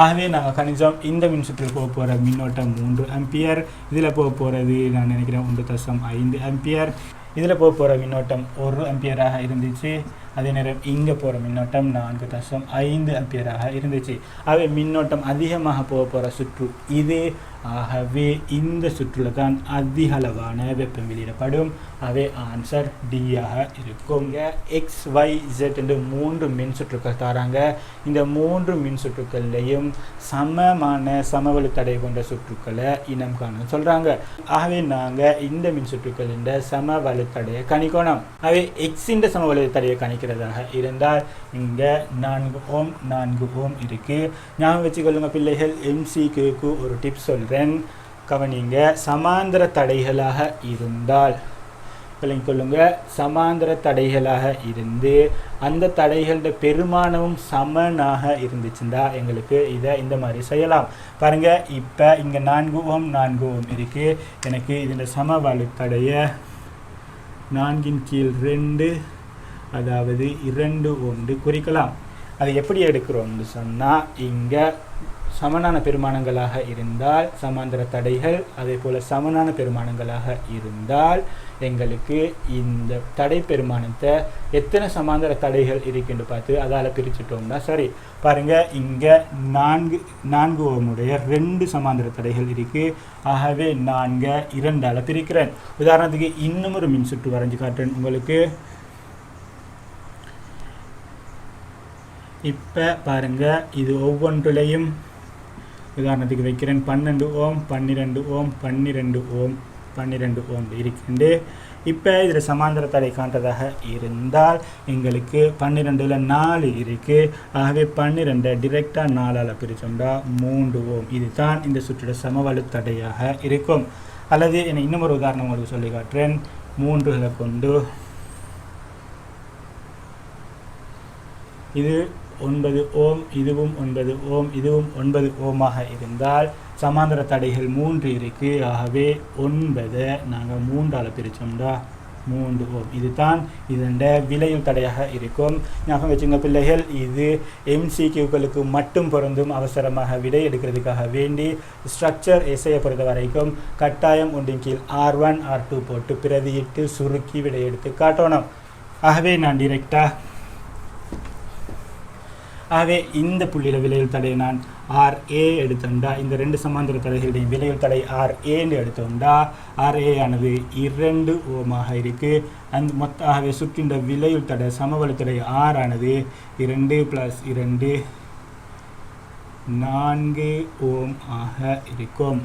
[SPEAKER 1] ஆகவே நாங்கள் கணிச்சோம், இந்த மின்சுற்றில் போக போகிற மின்னோட்டம் 3 ஆம்பியர், இதில் போக போகிறது நான் நினைக்கிறேன் 1.5 ஆம்பியர், இதில் போக போகிற மின்னோட்டம் 1 ஆம்பியராக இருந்துச்சு. அதே நேரம் இங்கே போகிற மின்னோட்டம் 4.5 ஆம்பியராக இருந்துச்சு. ஆகவே மின்னோட்டம் அதிகமாக போக போகிற சுற்று இது. ஆகவே இந்த சுற்றுல தான் அதிக அளவான வெப்பம் வெளியிடப்படும். அவை ஆன்சர் D ஆக இருக்கும். XYZ என்று 3 மின் சுற்றுக்கள் தராங்க. இந்த 3 மின் சுற்றுக்கள்லையும் சமமான சமவெளி தடை கொண்ட சுற்றுக்களை இனம் காண சொல்கிறாங்க. ஆகவே நாங்கள் இந்த மின் சுற்றுக்கள் இந்த சமவெளி தடையை கணிக்கணும். அவை X சமவெளி தடையை கணிக்கிறதாக இருந்தால் இங்கே 4 ஓம் 4 ஓம் இருக்குது. ஞாபகம் வச்சுக்கொள்ளுங்க பிள்ளைகள், MCQக்கு ஒரு டிப்ஸ் சொல்கிறேன், கவனிங்க. சமாந்திர தடைகளாக இருந்தால் கொள்ளுங்க, சமாந்திர தடைகளாக இருந்து அந்த தடைகளோட பெருமானமும் சமனாக இருந்துச்சுன்னா எங்களுக்கு இதை இந்த மாதிரி செய்யலாம். பாருங்க, இப்போ இங்கே 4 ஓம் 4 ஓம் இருக்குது. எனக்கு இதில் சமவெளி தடையை 4 கீழ் 2 அதாவது 2 ஓம் குறிக்கலாம். அதை எப்படி எடுக்கிறோம்னு சொன்னால், இங்கே சமனான பெருமானங்களாக இருந்தால் சமாந்திர தடைகள், அதே போல் சமனான பெருமானங்களாக இருந்தால் எங்களுக்கு இந்த தடை பெருமானத்தை எத்தனை சமாந்திர தடைகள் இருக்குன்னு பார்த்து அதால் பிரிச்சுட்டோம்னா சரி. பாருங்கள், இங்கே 4 ஓமுடைய 2 சமாந்திர தடைகள் இருக்குது. ஆகவே 4 2ஆல் பிரிக்கிறேன். உதாரணத்துக்கு இன்னும் ஒரு மின் சுற்று வரைஞ்சி காட்டுறேன் உங்களுக்கு. இப்போ பாருங்கள், இது ஒவ்வொன்றிலையும் உதாரணத்துக்கு வைக்கிறேன். 12 ஓம் 12 ஓம் 12 ஓம் 12 ஓம் இருக்கின்ற. இப்போ இதில் சமாந்திர தடை காண்றதாக இருந்தால் எங்களுக்கு 12ல் 4 இருக்குது. ஆகவே 12 டிரெக்டாக 4ஆல் பிரிச்சோம்னா 3 ஓம். இதுதான் இந்த சுற்றோட சமவெளி தடையாக இருக்கும். அல்லது என்னை இன்னும் ஒரு உதாரணம் உங்களுக்கு சொல்லி காட்டுறேன். 3களை கொண்டு இது 9 ஓம், இதுவும் 9 ஓம், இதுவும் 9 ஓமாக இருந்தால் சமாந்திர தடைகள் 3 இருக்குது. ஆகவே 9 நாங்கள் 3ஆல் பிரித்தோம்னா 3 ஓம். இதுதான் இதன் விலையில் தடையாக இருக்கும். ஞாபகம் வச்சுங்க பிள்ளைகள், இது MCQக்களுக்கு மட்டும் பொருந்தும். அவசரமாக விடை எடுக்கிறதுக்காக வேண்டி ஸ்ட்ரக்சர் எஸ்ஐயை பொறுத்த வரைக்கும் கட்டாயம் 1 கீழ் R1 R2 போட்டு பிரதியிட்டு சுருக்கி விடை எடுத்து காட்டணும். ஆகவே நான் ஆகவே இந்த புள்ளியில் விலையில் தடையை நான் RA எடுத்தோம்டா, இந்த 2 சமாந்திர தடைகளுடைய விலையில் தடை RAன்னு எடுத்தோம்டா RA ஆனது 2 ஓமாக இருக்குது. அந்த ஆகவே சுற்றின்ற விலையில் தடை சமவெளி தடை R ஆனது 2 + 2 4 ஓம் ஆக இருக்கும்.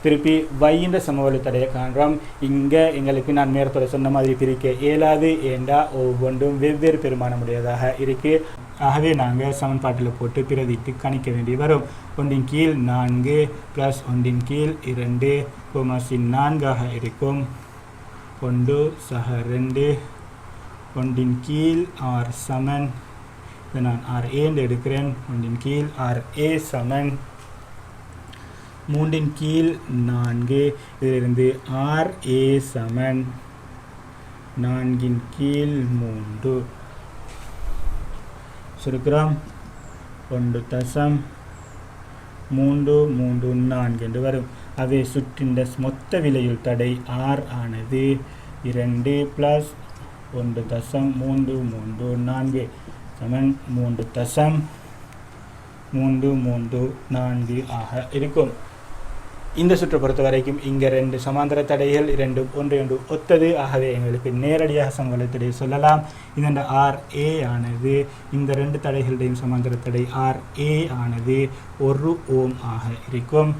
[SPEAKER 1] திருப்பி வையின்ற சமவெளி தடையை காண்றோம். இங்கே எங்களுக்கு நான் நேரத்தோட சொன்ன மாதிரி பிரிக்க இயலாது, ஏண்டா ஒவ்வொன்றும் வெவ்வேறு பெருமானமுடையதாக இருக்குது. ஆகவே நாங்கள் சமன்பாட்டில் போட்டு பிரதிட்டு கணிக்க வேண்டி வரும். 1 கீழ் 4 + 1 கீழ் 2 4 இருக்கும். 1 சக 2 1 கீழ் r சமன், இதை நான் RA என்று எடுக்கிறேன். 1 கீழ் RA சமன் 3 கீழ் 4, இதிலிருந்து RA சமன் 4 கீழ் 3 சுருக்கிறோம். 1.334 என்று வரும். அவை சுற்றின் மொத்த விலையுள் தடை R ஆனது 2 + 1.334 சமன் 3.334 ஆக இருக்கும். இந்த சுற்றை பொறுத்த வரைக்கும் இங்கே 2 சமாந்தர தடைகள், இரண்டும் ஒன்று ஒத்தது. ஆகவே எங்களுக்கு நேரடியாக சமவெளி தடையை சொல்லலாம். இதன் RA ஆனது இந்த 2 தடைகளுடையும் சமாந்தர தடை RA ஆனது 1 ஓம் ஆக இருக்கும்.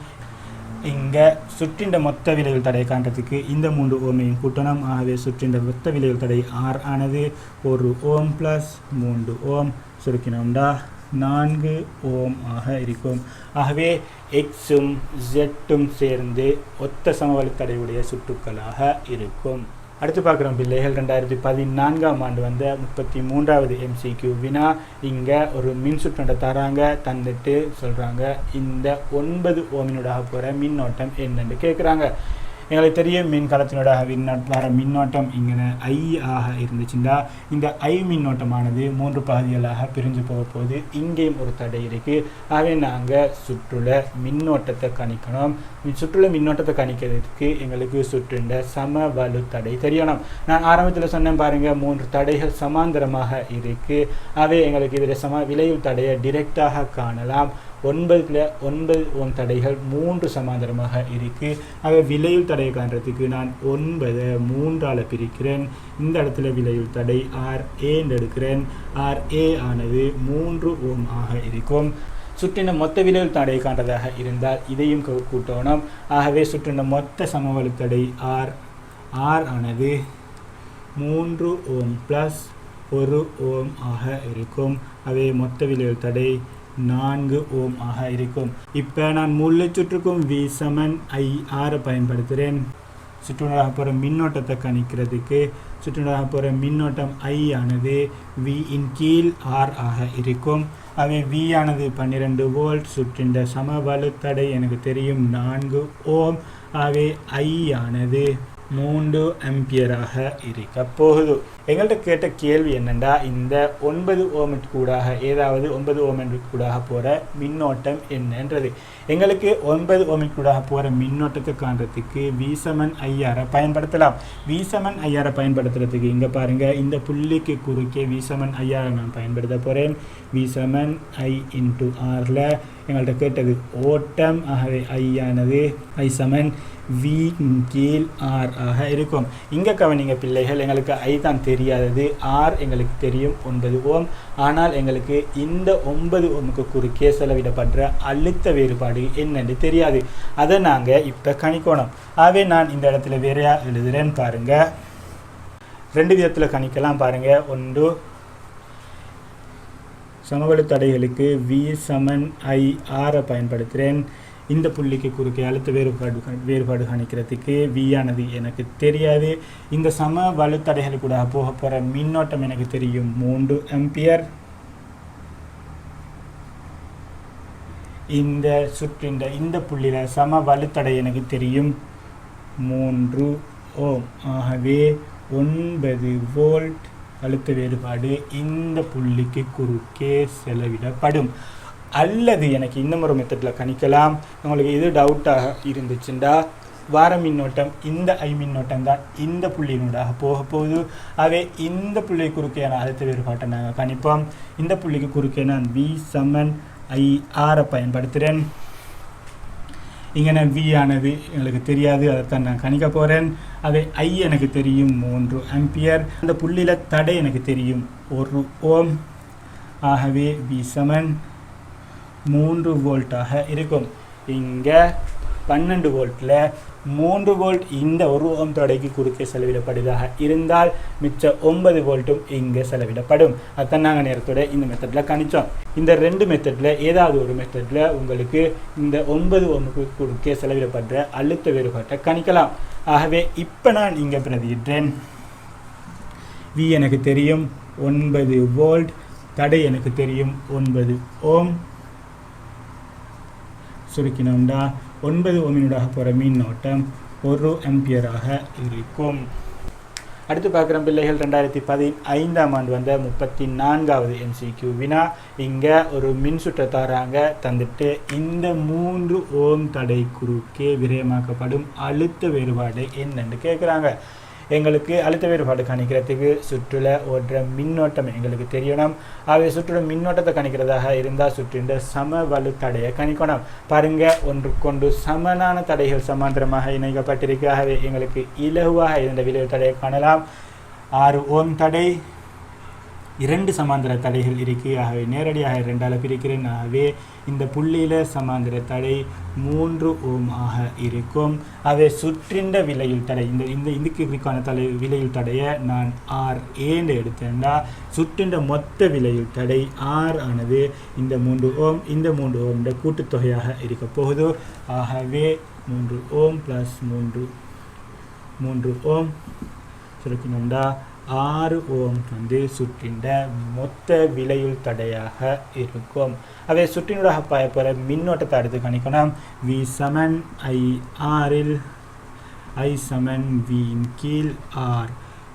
[SPEAKER 1] இங்கே சுற்றின் மொத்த விலையுள் தடை காண்றதுக்கு இந்த 3 ஓமையும் கூட்டணும். ஆகவே சுற்றின் மொத்த விலையுள் தடை R ஆனது 1 ஓம் + 3 ஓம் சுருக்கினோம்டா 4 ஓம் ஆக இருக்கும். ஆகவே எக்ஸும் ஜெட்டும் சேர்ந்து ஒத்த சமவெளி தடையுடைய சுற்றுக்களாக இருக்கும். அடுத்து பார்க்குறோம் பிள்ளைகள், 2014ஆம் ஆண்டு வந்த 33வது MCQ வினா. இங்கே ஒரு மின் சுற்று தராங்க, தந்துட்டு சொல்கிறாங்க இந்த 9 ஓமினூடாக போகிற மின்னோட்டம் என்னென்னு கேட்குறாங்க. எங்களுக்கு தெரியும் மின் கலத்தினோடாக வர மின்னோட்டம் இங்கே I ஆக இருந்துச்சுன்னா இந்த I மின்னோட்டமானது 3 பகுதிகளாக பிரிஞ்சு போக போகுது. இங்கேயும் ஒரு தடை இருக்குது. ஆகவே நாங்கள் சுற்றுல மின்னோட்டத்தை கணிக்கணும். சுற்றுல மின்னோட்டத்தை கணிக்கிறதுக்கு எங்களுக்கு சுற்றுண்ட சமவெளி தடை தெரியணும். நான் ஆரம்பத்தில் சொன்னேன் பாருங்கள், 3 தடைகள் சமாந்தரமாக இருக்குது. ஆகவே எங்களுக்கு இதில் விலையுள் தடையை டிரெக்டாக காணலாம். 9 ஓம் தடைகள் 3 சமாந்தரமாக இருக்குது. ஆக விலையுள் தடையை காண்றதுக்கு நான் 9 3ஆல் பிரிக்கிறேன். இந்த இடத்துல விலையுள் தடை RA என்று எடுக்கிறேன். RA ஆனது 3 ஓம் ஆக இருக்கும். சுற்றின மொத்த விலையுள் தடையை காண்றதாக இருந்தால் இதையும் கூட்டணும். ஆகவே சுற்றின மொத்த சமவெளி தடை R ஆனது 3 ஓம் + 1 ஓம் ஆக இருக்கும். அவை மொத்த விலையுள் தடை 4 ஓம் ஆக இருக்கும். இப்போ நான் முழு சுற்றுக்கும் V = IR பயன்படுத்துகிறேன். சுற்றுலாக போகிற மின்னோட்டத்தை கணிக்கிறதுக்கு சுற்றுலாக போகிற மின்னோட்டம் I ஆனது V இன் கீழ் R ஆக இருக்கும். அவை V ஆனது 12 வோல்ட். சுற்றின் சமவெளி தடை எனக்கு தெரியும் 4 ஓம். அவை I ஆனது 3 ஆம்பியராக இருக்க போகுது. எங்கள்கிட்ட கேட்ட கேள்வி என்னென்னா, இந்த 9 ஓமிற்கு கூடாக ஏதாவது 9 ஓமிற்கு கூடாக போகிற மின்னோட்டம் என்னன்றது. எங்களுக்கு 9 ஓமிற்கு கூடாக போகிற மின்னோட்டத்தை காண்றதுக்கு V = IR பயன்படுத்தலாம். V = IR பயன்படுத்துறதுக்கு இங்கே பாருங்கள், இந்த புள்ளிக்கு குறுக்கே V = IR நான் பயன்படுத்த போகிறேன். V = I × Rல எங்கள்கிட்ட கேட்டது ஓட்டம். ஆகவே I ஆனது I = V கீழ் R ஆக இருக்கும். இங்கே கவனிங்க பிள்ளைகள், எங்களுக்கு I தான் தெரியாதது, R எங்களுக்கு தெரியும் 9 ஓம். ஆனால் எங்களுக்கு இந்த 9 ஓமுக்கு குறுக்கே செலவிடப்படுற அழுத்த வேறுபாடு என்னென்னு தெரியாது. அதை நாங்கள் இப்போ கணிக்கணும். ஆகவே நான் இந்த இடத்துல வேறையாக எழுதுகிறேன் பாருங்கள். 2 விதத்தில் கணிக்கலாம் பாருங்கள். ஒன்று, சமவெளி தடைகளுக்கு V = IR பயன்படுத்துகிறேன். இந்த புள்ளிக்கு குறுக்கே அழுத்த வேறுபாடு கணிக்கிறதுக்கு V ஆனது எனக்கு தெரியாது. இந்த சமவெளி தடைகளுக்கு போக போகிற மின்னோட்டம் எனக்கு தெரியும் 3 ஆம்பியர். இந்த சுற்றின் இந்த புள்ளியில் சமவெளி தடை எனக்கு தெரியும் 3 ஓம். ஆகவே 9 வோல்ட் அழுத்த வேறுபாடு இந்த புள்ளிக்கு குறுக்கே செலவிடப்படும். அல்லது எனக்கு இன்னும் ஒரு மெத்தடில் கணிக்கலாம். உங்களுக்கு இது டவுட்டாக இருந்துச்சுண்டா, வார மின்னோட்டம் இந்த I மின்னோட்டம் தான் இந்த புள்ளியினூடாக போக போகுது. அவை இந்த புள்ளி குறுக்கையான அழுத்த வேறுபாட்டை நாங்கள் கணிப்போம். இந்த புள்ளிக்கு குறுக்கே நான் V = IR பயன்படுத்துகிறேன். இங்கே நான் V ஆனது எங்களுக்கு தெரியாது, அதைத்தான் நான் கணிக்க போகிறேன். அதை I எனக்கு தெரியும் 3 ஆம்பியர். அந்த புள்ளியில் தடை எனக்கு தெரியும் 1 ஓம். ஆகவே V = 3 வோல்ட்டாக இருக்கும். இங்கே 12 வோல்ட்டில் 3 வோல்ட் இந்த 1 ஓம் தடைக்கு குறுக்கே செலவிடப்படுவதாக இருந்தால் மிச்ச 9 வோல்ட்டும் இங்கே செலவிடப்படும். அதுதான் நாங்கள் நேரத்தோட இந்த மெத்தடில் கணிச்சோம். இந்த 2 மெத்தடில் ஏதாவது ஒரு மெத்தடில் உங்களுக்கு இந்த 9 ஓமுக்கு குறுக்கே செலவிடப்படுற அழுத்த வேறுபாட்டை கணிக்கலாம். ஆகவே இப்போ நான் இங்கே பிரதியிட்டேன். V எனக்கு தெரியும் 9 வோல்ட், தடை எனக்கு தெரியும் 9 ஓம். சுருக்கினோம்னா 9 ஓமினூடாக போகிற மின்னோட்டம் 1 ஆம்பியராக இருக்கும். அடுத்து பார்க்குற பிள்ளைகள் 2015ஆம் ஆண்டு வந்த 34வது MCQ வினா. இங்கே ஒரு மின்சுற்றை தராங்க, தந்துட்டு இந்த 3 ஓம் தடை குறுக்கே விரயமாக்கப்படும் அழுத்த வேறுபாடு என்னன்னு கேட்குறாங்க. எங்களுக்கு அழுத்த வேறுபாடு கணிக்கிறதுக்கு சுற்றுல ஓடுற மின்னோட்டம் எங்களுக்கு தெரியணும். ஆகவே சுற்றுல மின்னோட்டத்தை கணிக்கிறதாக இருந்தால் சுற்றின் சமவலு தடையை கணிக்கணும். பாருங்க, ஒன்றுக்கொண்டு சமனான தடைகள் சமாந்தரமாக இணைக்கப்பட்டிருக்கு. ஆகவே எங்களுக்கு இலகுவாக இருந்த விளைவு தடையை காணலாம். 6 ஓம் தடை, 2 சமாந்தர தடைகள் இருக்குது. ஆகவே நேரடியாக 2ஆல் பிரிக்கிறேன். ஆகவே இந்த புள்ளியில் சமாந்தர தடை 3 ஓம் ஆக இருக்கும். ஆகவே சுற்றின்ற விலையில் தடை இதுக்கு விலையில் தடையை நான் RA எடுத்தேன்னா சுற்றின்ற மொத்த விலையில் தடை R ஆனது இந்த 3 ஓம் இந்த 3 ஓம் கூட்டுத்தொகையாக இருக்க போகுது. ஆகவே 3 ஓம் + 3 ஓம் சுருக்கினோம்னா 6 ஓம் சுற்றின்ற மொத்த விலையுள் தடையாக இருக்கும். அவை சுற்றினூடாக பாயப்போகிற மின்னோட்டத்தை அடுத்து கணிக்கணும். V = IR will I = V இன் கீழ் R.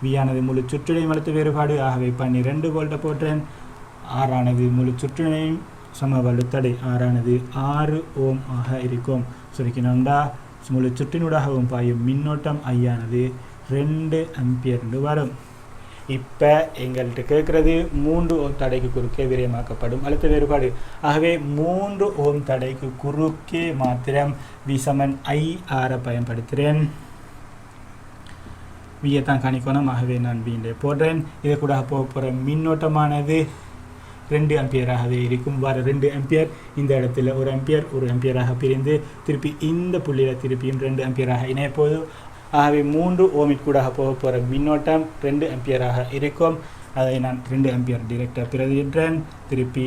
[SPEAKER 1] V ஆனது முழு சுற்றுடையும் அழுத்த வேறுபாடு. ஆகவே 12 வோல்ட்டை போட்டேன். R ஆனது முழு சுற்றுடையும் சமவலு தடை. R ஆனது 6 ஓம் ஆக இருக்கும். சுருக்கினோம்னா முழு சுற்றினூடாகவும் பாயும் மின்னோட்டம் I ஆனது 2 ஆம்பியர் வரும். இப்போ எங்கள்கிட்ட கேட்குறது 3 ஓம் தடைக்கு குறுக்கே விரயமாக்கப்படும் அழுத்த வேறுபாடு. ஆகவே 3 ஓம் தடைக்கு குறுக்கே மாத்திரம் V = IR பயன்படுத்துகிறேன். வியை தான் கணிக்கணும். ஆகவே நான் V போடுறேன். இதை கூட போகிற மின்னோட்டமானது 2 ஆம்பியராகவே இருக்கும். வர 2 ஆம்பியர் இந்த இடத்துல 1 ஆம்பியர் 1 ஆம்பியராக பிரிந்து திருப்பி இந்த புள்ளியில் திருப்பியும் 2 ஆம்பியராக இணைய போது. ஆகவே 3 ஓமிற்கூடாக போகிற மின்னோட்டம் 2 ஆம்பியராக இருக்கும். அதை நான் 2 ஆம்பியர் டிரெக்டாக பிரதியிடுறேன். திருப்பி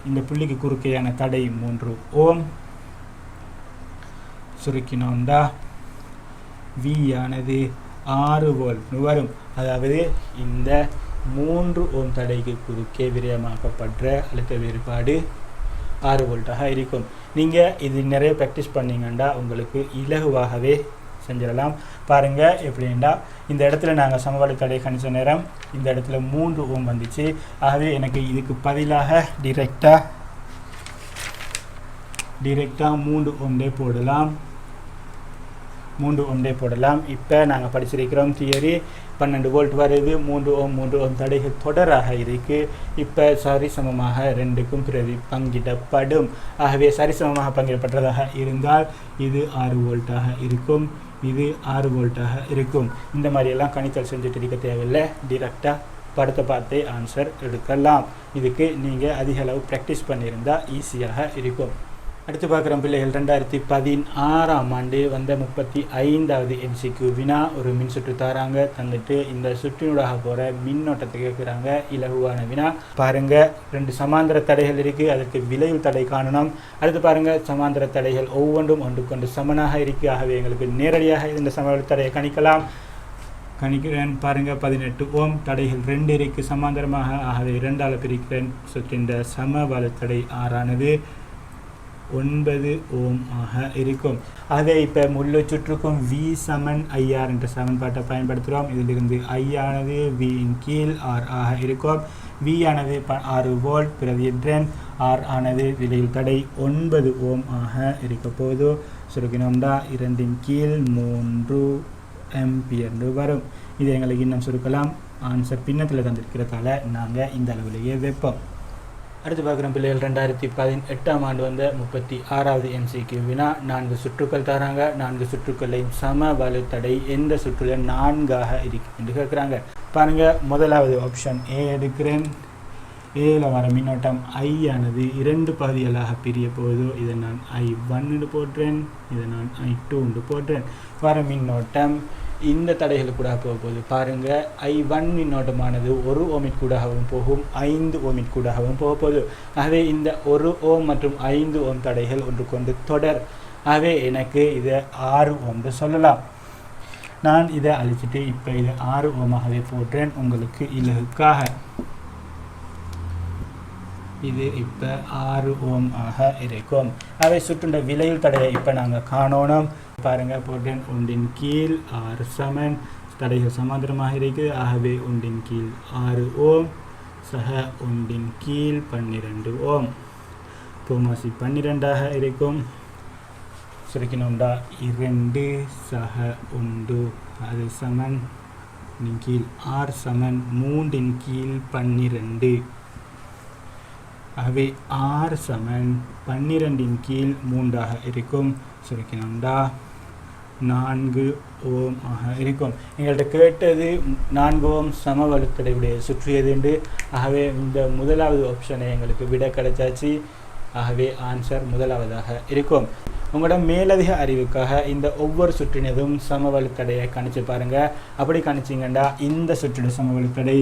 [SPEAKER 1] இந்த புள்ளிக்கு குறுக்கையான தடை 3 ஓம். சுருக்கினோம்டா V ஆனது 6 வோல்ட் வரும். அதாவது இந்த 3 ஓம் தடைக்கு குறுக்கே விரயமாக்கப்படுற அழுத்த வேறுபாடு 6 வோல்ட்டாக இருக்கும். நீங்கள் இது நிறைய ப்ராக்டிஸ் பண்ணிங்கன்னா உங்களுக்கு இலகுவாகவே செஞ்சிடலாம். பாருங்கள் எப்படின்னா இந்த இடத்துல நாங்கள் சமவெளி தடை கணிச்ச நேரம் இந்த இடத்துல 3 ஓம் வந்துச்சு. ஆகவே எனக்கு இதுக்கு பதிலாக டிரெக்டாக 3 ஓம்டே போடலாம். 3 ஓம்டே போடலாம். இப்போ நாங்கள் படிச்சிருக்கிறோம் தியரி 12 வோல்ட் வருது. 3 ஓம் தடைகள் தொடராக இருக்குது. இப்போ சரிசமமாக 2க்கும் பங்கிடப்படும். ஆகவே சரிசமமாக பங்கிடப்பட்டதாக இருந்தால் இது 6 வோல்ட்டாக இருக்கும், இது 6 வோல்ட்டாக இருக்கும். இந்த மாதிரியெல்லாம் கணித்தல் செஞ்சுட்டு இருக்க தேவையில்லை. டிரெக்டாக படத்தை பார்த்தே ஆன்சர் எடுக்கலாம். இதுக்கு நீங்கள் அதிக அளவு ப்ராக்டிஸ் பண்ணியிருந்தால் ஈஸியாக இருக்கும். அடுத்து பார்க்குற பிள்ளைகள் 2016ஆம் ஆண்டு வந்த 35வது MCQ வினா. ஒரு மின் சுற்று தராங்க, தந்துட்டு இந்த சுற்றினூடாக போகிற மின்னோட்டத்தை கேட்குறாங்க. இலகுவான வினா. பாருங்கள், 2 சமாந்தர தடைகள் இருக்குது. அதுக்கு விலையுள் தடை காணணும். அடுத்து பாருங்கள், சமாந்தர தடைகள் ஒவ்வொன்றும் ஒன்றுக்கொண்டு சமனாக இருக்குது. ஆகவே எங்களுக்கு நேரடியாக இந்த சமவெளி தடையை கணிக்கிறேன். பாருங்கள், 18 ஓம் தடைகள் 2 இருக்குது சமாந்தரமாக. ஆகவே 2ஆல் பிரிக்கிறேன். சுற்றின் சமவெளி தடை R ஆனது 9 ஓம் ஆக இருக்கும். ஆகவே இப்போ முழு சுற்றுக்கும் V = IR என்ற சமன்பாட்டை பயன்படுத்துகிறோம். இதிலிருந்து I ஆனது V இன் கீழ் R ஆக இருக்கும். V ஆனது 6 வோல்ட் பிரதியிடுறேன். R ஆனது விலையில் தடை 9 ஓம் ஆக இருக்க போது. சுருக்கினோம்னா 2 இன் கீழ் 3 ஆம்பியர் வரும். இது எங்களுக்கு இன்னும் சுருக்கலாம். ஆன்சர் பின்னத்தில் தந்திருக்கிறதால நாங்கள் இந்த அளவிலேயே வைப்போம். அடுத்து பார்க்குற பிள்ளைகள் 2018ஆம் ஆண்டு வந்த 36வது MCQ வினா. 4 சுற்றுக்கள் தராங்க. 4 சுற்றுக்களையும் சமவெளி தடை எந்த சுற்றுல 4ஆக இருக்கு என்று கேட்குறாங்க. பாருங்கள், முதலாவது ஆப்ஷன் A எடுக்கிறேன். ஏல வர மின்னோட்டம் I ஆனது 2 பகுதிகளாக பிரிய போகுது. இதை நான் I1 என்று போடுறேன், இதை நான் I2 என்று போடுறேன். வர மின்னோட்டம் இந்த தடைகளுக்கு கூட போக போகுது. பாருங்க, I1 மின்னோட்டமானது 1 ஓமிற்கு கூடவும் போகும், 5 ஓமிற்கு கூடவும் போக போகுது. ஆகவே இந்த 1 ஓம் மற்றும் 5 ஓம் தடைகள் ஒன்று கொண்டு தொடர். ஆகவே எனக்கு இதை 6 ஓம் சொல்லலாம். நான் இதை அழிச்சிட்டு இப்போ இதை 6 ஓமாகவே போடுறேன் உங்களுக்கு இலகுக்காக. இது இப்போ 6 ஓம் ஆக இருக்கும். அவை சுற்றுண்ட விலையில் தடையை இப்போ நாங்கள் காணணும். பாருங்கள், போட்டேன். 1 கீழ் 6 சமன், தடைகள் சமாந்தரமாக இருக்குது. ஆகவே 1 கீழ் 6 ஓம் சக 1 கீழ் 12 ஓம். போமாசி 12ஆக இருக்கும். சுருக்கினோம்டா 2 சக 1 அது சமன் 1 கீழ் 6 சமன் 3 கீழ் 12. ஆகவே 6 சமன் 12 கீழ் 3 ஆக இருக்கும். சுருக்கினோம்டா 4 ஓம் ஆக இருக்கும். எங்கள்கிட்ட கேட்டது 4 ஓம் சமவலுத்தடையுடைய சுற்றியது என்று. ஆகவே இந்த முதலாவது ஆப்ஷனை எங்களுக்கு விட கிடைச்சாச்சு. ஆகவே ஆன்சர் முதலாவதாக இருக்கும். உங்களோட மேலதிக அறிவுக்காக இந்த ஒவ்வொரு சுற்றினதும் சமவலுத்தடையை கணிச்சு பாருங்கள். அப்படி கணிச்சிங்கன்னா இந்த சுற்றின சமவலுத்தடை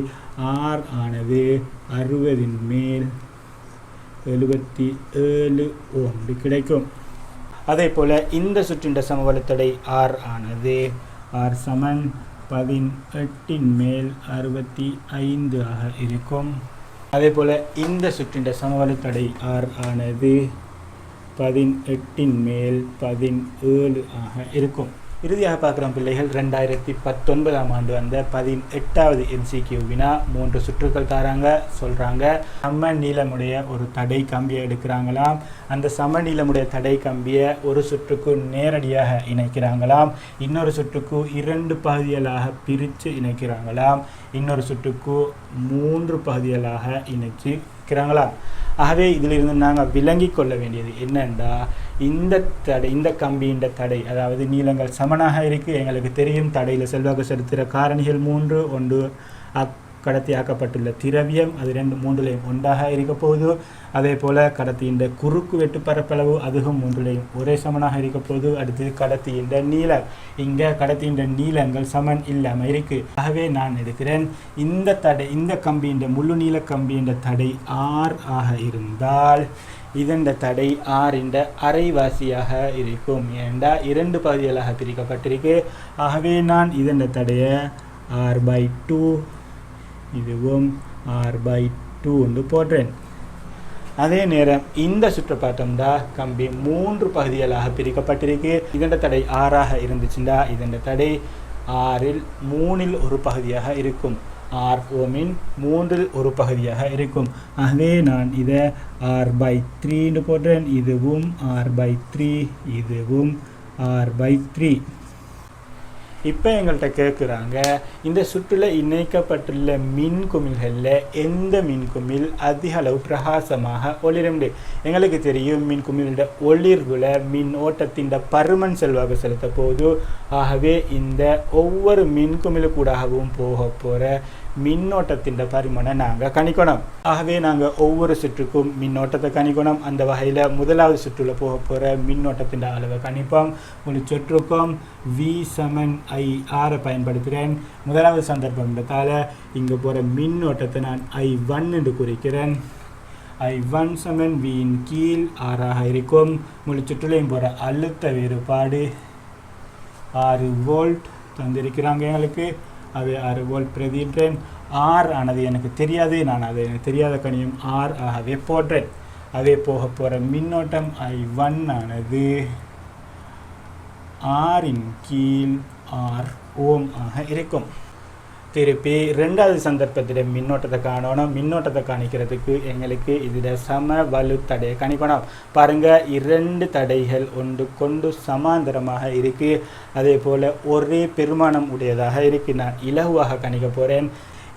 [SPEAKER 1] R ஆனது 60 மேல் 77 ஓம் கிடைக்கும். அதே போல் இந்த சுற்றின் சமவலுத்தடை R ஆனது R சமன் 18 மேல் 65 ஆக இருக்கும். அதே போல் இந்த சுற்றின் சமவலுத்தடை R ஆனது 18 மேல் 17 ஆக இருக்கும். இறுதியாக பார்க்குறோம் பிள்ளைகள், 2019ஆம் ஆண்டு வந்த 18வது MCQ வினா 3 சுற்றுக்கள் தராங்க. சொல்கிறாங்க, சம நீளமுடைய ஒரு தடை கம்பியை எடுக்கிறாங்களாம். அந்த சம நீளமுடைய தடை கம்பியை ஒரு சுற்றுக்கு நேரடியாக இணைக்கிறாங்களாம். இன்னொரு சுற்றுக்கு 2 பகுதிகளாக பிரித்து இணைக்கிறாங்களாம். இன்னொரு சுற்றுக்கு 3 பகுதிகளாக இணைச்சிக்கிறாங்களாம். ஆகவே இதிலிருந்து நாங்கள் விளங்கி கொள்ள வேண்டியது என்னென்றா, இந்த கம்பியின் தடை, அதாவது நீளங்கள் சமனாக இருக்குது. எங்களுக்கு தெரியும் தடையில் செல்வாக்கு செலுத்துகிற காரணிகள் 3. ஒன்று கடத்தியாக்கப்பட்டுள்ள திரவியம், அது 3லையும் ஒன்றாக இருக்க போகுது. அதே போல் கடத்தியின் குறுக்கு வெட்டு பரப்பளவு, அதுவும் 3லையும் ஒரே சமனாக இருக்க போகுது. அடுத்து கடத்தியின் நீளம், இங்கே கடத்தியின் நீளங்கள் சமன் இல்லாமல் இருக்குது. ஆகவே நான் எடுக்கிறேன் இந்த கம்பியின் முழு நீள கம்பியின் தடை R ஆக இருந்தால் இதன் தடை R அரைவாசியாக இருக்கும். ஏண்டா 2 பகுதிகளாக பிரிக்கப்பட்டிருக்கு. ஆகவே நான் இதன் தடையை R/2 இதுவும் R/2 என்று போடுறேன். அதே நேரம் இந்த சுற்றுப்பாட்டம்டா கம்பி 3 பகுதிகளாக பிரிக்கப்பட்டிருக்கு. இதன் தடை 6 ஆக இருந்துச்சுண்டா இதன் தடை 6இல் 3இல் ஒரு பகுதியாக இருக்கும். R ஓமின் 3இல் ஒரு பகுதியாக இருக்கும். ஆகவே நான் இதை R/3 என்று போடுறேன். இதுவும் R/3, இதுவும் R/3. இப்போ எங்கள்கிட்ட கேட்குறாங்க, இந்த சுற்றில் இணைக்கப்பட்டுள்ள மின்குமிழ்களில் எந்த மின்குமிழ் அதிக அளவு பிரகாசமாக ஒளிருண்டு. எங்களுக்கு தெரியும் மின்குமிழோட ஒளிர்வில் மின் ஓட்டத்தின் பருமன் செல்வாக்கு செலுத்த போது. ஆகவே இந்த ஒவ்வொரு மின்குமிழுக்கூடாகவும் போக போகிற மின்னோட்டத்தின் பருமனை நாங்கள் கணிக்கணும். ஆகவே நாங்கள் ஒவ்வொரு சுற்றுக்கும் மின்னோட்டத்தை கணிக்கணும். அந்த வகையில் முதலாவது சுற்றில் போக போகிற மின்னோட்டத்தின் அளவை கணிப்போம். ஒரு சுற்றுக்கும் V/I/R பயன்படுத்துகிறேன். முதலாவது சந்தர்ப்பத்தால் இங்கே போகிற மின்னோட்டத்தை நான் I1 என்று குறிக்கிறேன். I1 சமன் V இன் கீழ் R ஆக இருக்கும். முழு சுற்றுலையும் போகிற அழுத்த வேறுபாடு 6 வோல்ட் தந்திருக்கிறாங்க எங்களுக்கு. அது 6 வோல்ட் பிரதியிட்டேன். R ஆனது எனக்கு தெரியாது, நான் அது எனக்கு தெரியாத கணியம் R ஆகவே போடுறேன். அதே போக போகிற மின்னோட்டம் I1 ஆனது R இன் கீழ் R ஓம் ஆக இருக்கும். திருப்பி ரெண்டாவது சந்தர்ப்பத்தில் மின்னோட்டத்தை காணணும். மின்னோட்டத்தை காணிக்கிறதுக்கு எங்களுக்கு இதில் சம வலு தடையை கணிக்கணும். பாருங்கள், 2 தடைகள் ஒன்று கொண்டு சமாந்தரமாக இருக்குது. அதே போல் ஒரே பெருமானம் உடையதாக இருக்குது. நான் இலகுவாக கணிக்க போகிறேன்.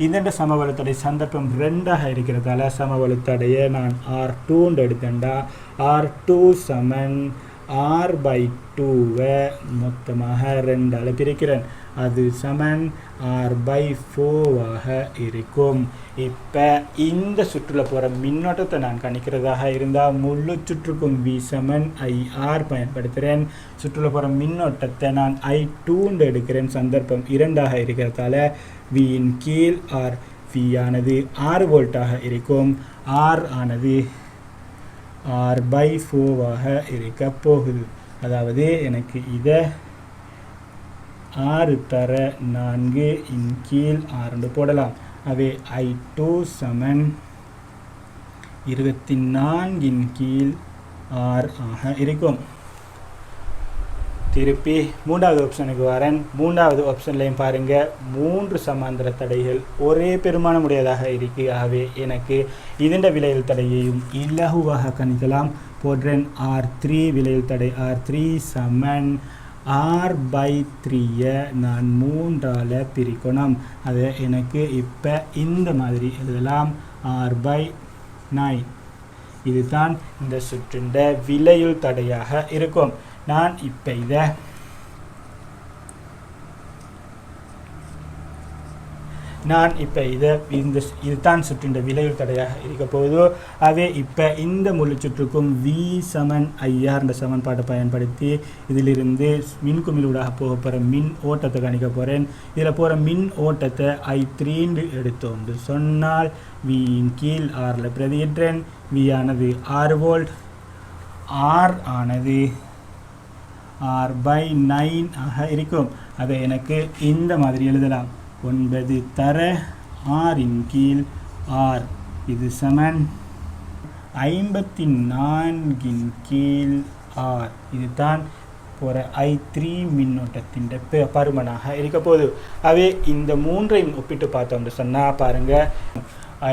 [SPEAKER 1] இதன் சமவலுத்தடை சந்தர்ப்பம் 2ஆக இருக்கிறதால சமவலுத்தடையை நான் R2 எடுத்தேன்டா. R2 சமன் R/2 மொத்தமாக 2ஆல் பிரிக்கிறேன். அது சமன் R/4 இருக்கும். இப்போ இந்த சுற்றில் போகிற மின்னோட்டத்தை நான் கணிக்கிறதாக இருந்தால் முழு சுற்றுக்கும் V சமன் IR பயன்படுத்துகிறேன். சுற்றில் போகிற மின்னோட்டத்தை நான் I2 எடுக்கிறேன். சந்தர்ப்பம் 2ஆக இருக்கிறதால Vயின் கீழ் R, V ஆனது 6 வோல்ட்டாக இருக்கும். R ஆனது R/4 இருக்க போகுது. அதாவது எனக்கு இதை 6 தர 4 இன் கீழ் 6 போடலாம். அவை I2 சமன் 24 இன் கீழ் 6 ஆக இருக்கும். திருப்பி மூன்றாவது ஆப்ஷனுக்கு வரேன். மூன்றாவது ஆப்ஷன்லையும் பாருங்கள், 3 சமாந்தர தடைகள் ஒரே பெருமானமுடையதாக இருக்கு. ஆகவே எனக்கு இதன் விலையில் தடையையும் இலகுவாக கணிக்கலாம். போடுறேன் R3 விலையில் தடை. R3 சமன் R/3 நான் 3ஆல் பிரிக்கணும். அது எனக்கு இப்போ இந்த மாதிரி எழுதலாம், R/9. இதுதான் இந்த சுற்றின் விலையுள் தடையாக இருக்கும். நான் இப்போ இதுதான் சுற்றின் விலையுள் தடையாக இருக்க போகுது. அவே இப்போ இந்த முழு சுற்றுக்கும் V சமன் IR என்ற சமன்பாட்டை பயன்படுத்தி இதிலிருந்து மின்குமிழூடாக போக போகிற மின் ஓட்டத்தை கணிக்க போகிறேன். இதில் போகிற மின் ஓட்டத்தை I3 எடுத்தோம் சொன்னால் Vயின் கீழ் Rல் பிரதியிட்டேன். V ஆனது 6 வோல்ட், R ஆனது R/9 ஆக இருக்கும். அதை எனக்கு இந்த மாதிரி எழுதலாம், 9 தர R இன் கீழ் R. இது சமன் 54 இன் கீழ் R. இதுதான் போகிற I3 மின்னோட்டத்தின் பருமனாக இருக்க போகுது. அவே இந்த மூன்றையும் ஒப்பிட்டு பார்த்தோம்னு சொன்னால் பாருங்கள்,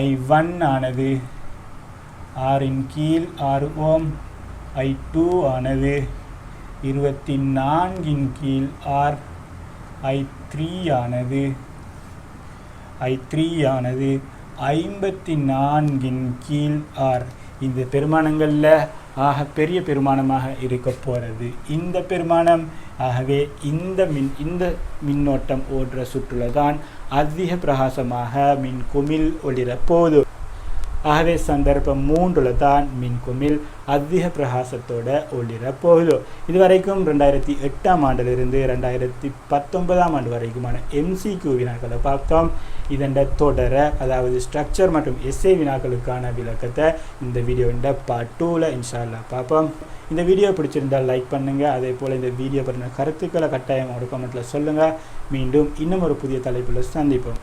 [SPEAKER 1] I1 ஆனது R இன் கீழ் 6 ஓம், I2 ஆனது 24 இன் கீழ் R, I3 ஆனது 54 இன் கீழ் R. இந்த பெருமானங்களில் ஆக பெரிய பெருமானமாக இருக்க போகிறது இந்த பெருமானம். ஆகவே இந்த மின்னோட்டம் ஓடுற சுற்றுல தான் அதிக பிரகாசமாக மின்குமிழ் ஒளிர போகுது. ஆகவே சந்தர்ப்பம் 3ல் தான் மின்குமிழ் அதிக பிரகாசத்தோட ஒளிர போகுது. இதுவரைக்கும் 2008ஆம் ஆண்டிலிருந்து 2019ஆம் ஆண்டு வரைக்குமான MCQ வினாக்களை பார்த்தோம். இதன் தொடர, அதாவது ஸ்ட்ரக்சர் மற்றும் எஸ்ஏ வினாக்களுக்கான விளக்கத்தை இந்த வீடியோட பார்ட் 2ல் இன்ஷா அல்லாஹ் பார்ப்போம். இந்த வீடியோ பிடிச்சிருந்தால் லைக் பண்ணுங்கள். அதே போல் இந்த வீடியோ பற்றின கருத்துக்களை கட்டாயம் ஒரு கமெண்ட்டில் சொல்லுங்கள். மீண்டும் இன்னும் ஒரு புதிய தலைப்பில் சந்திப்போம்.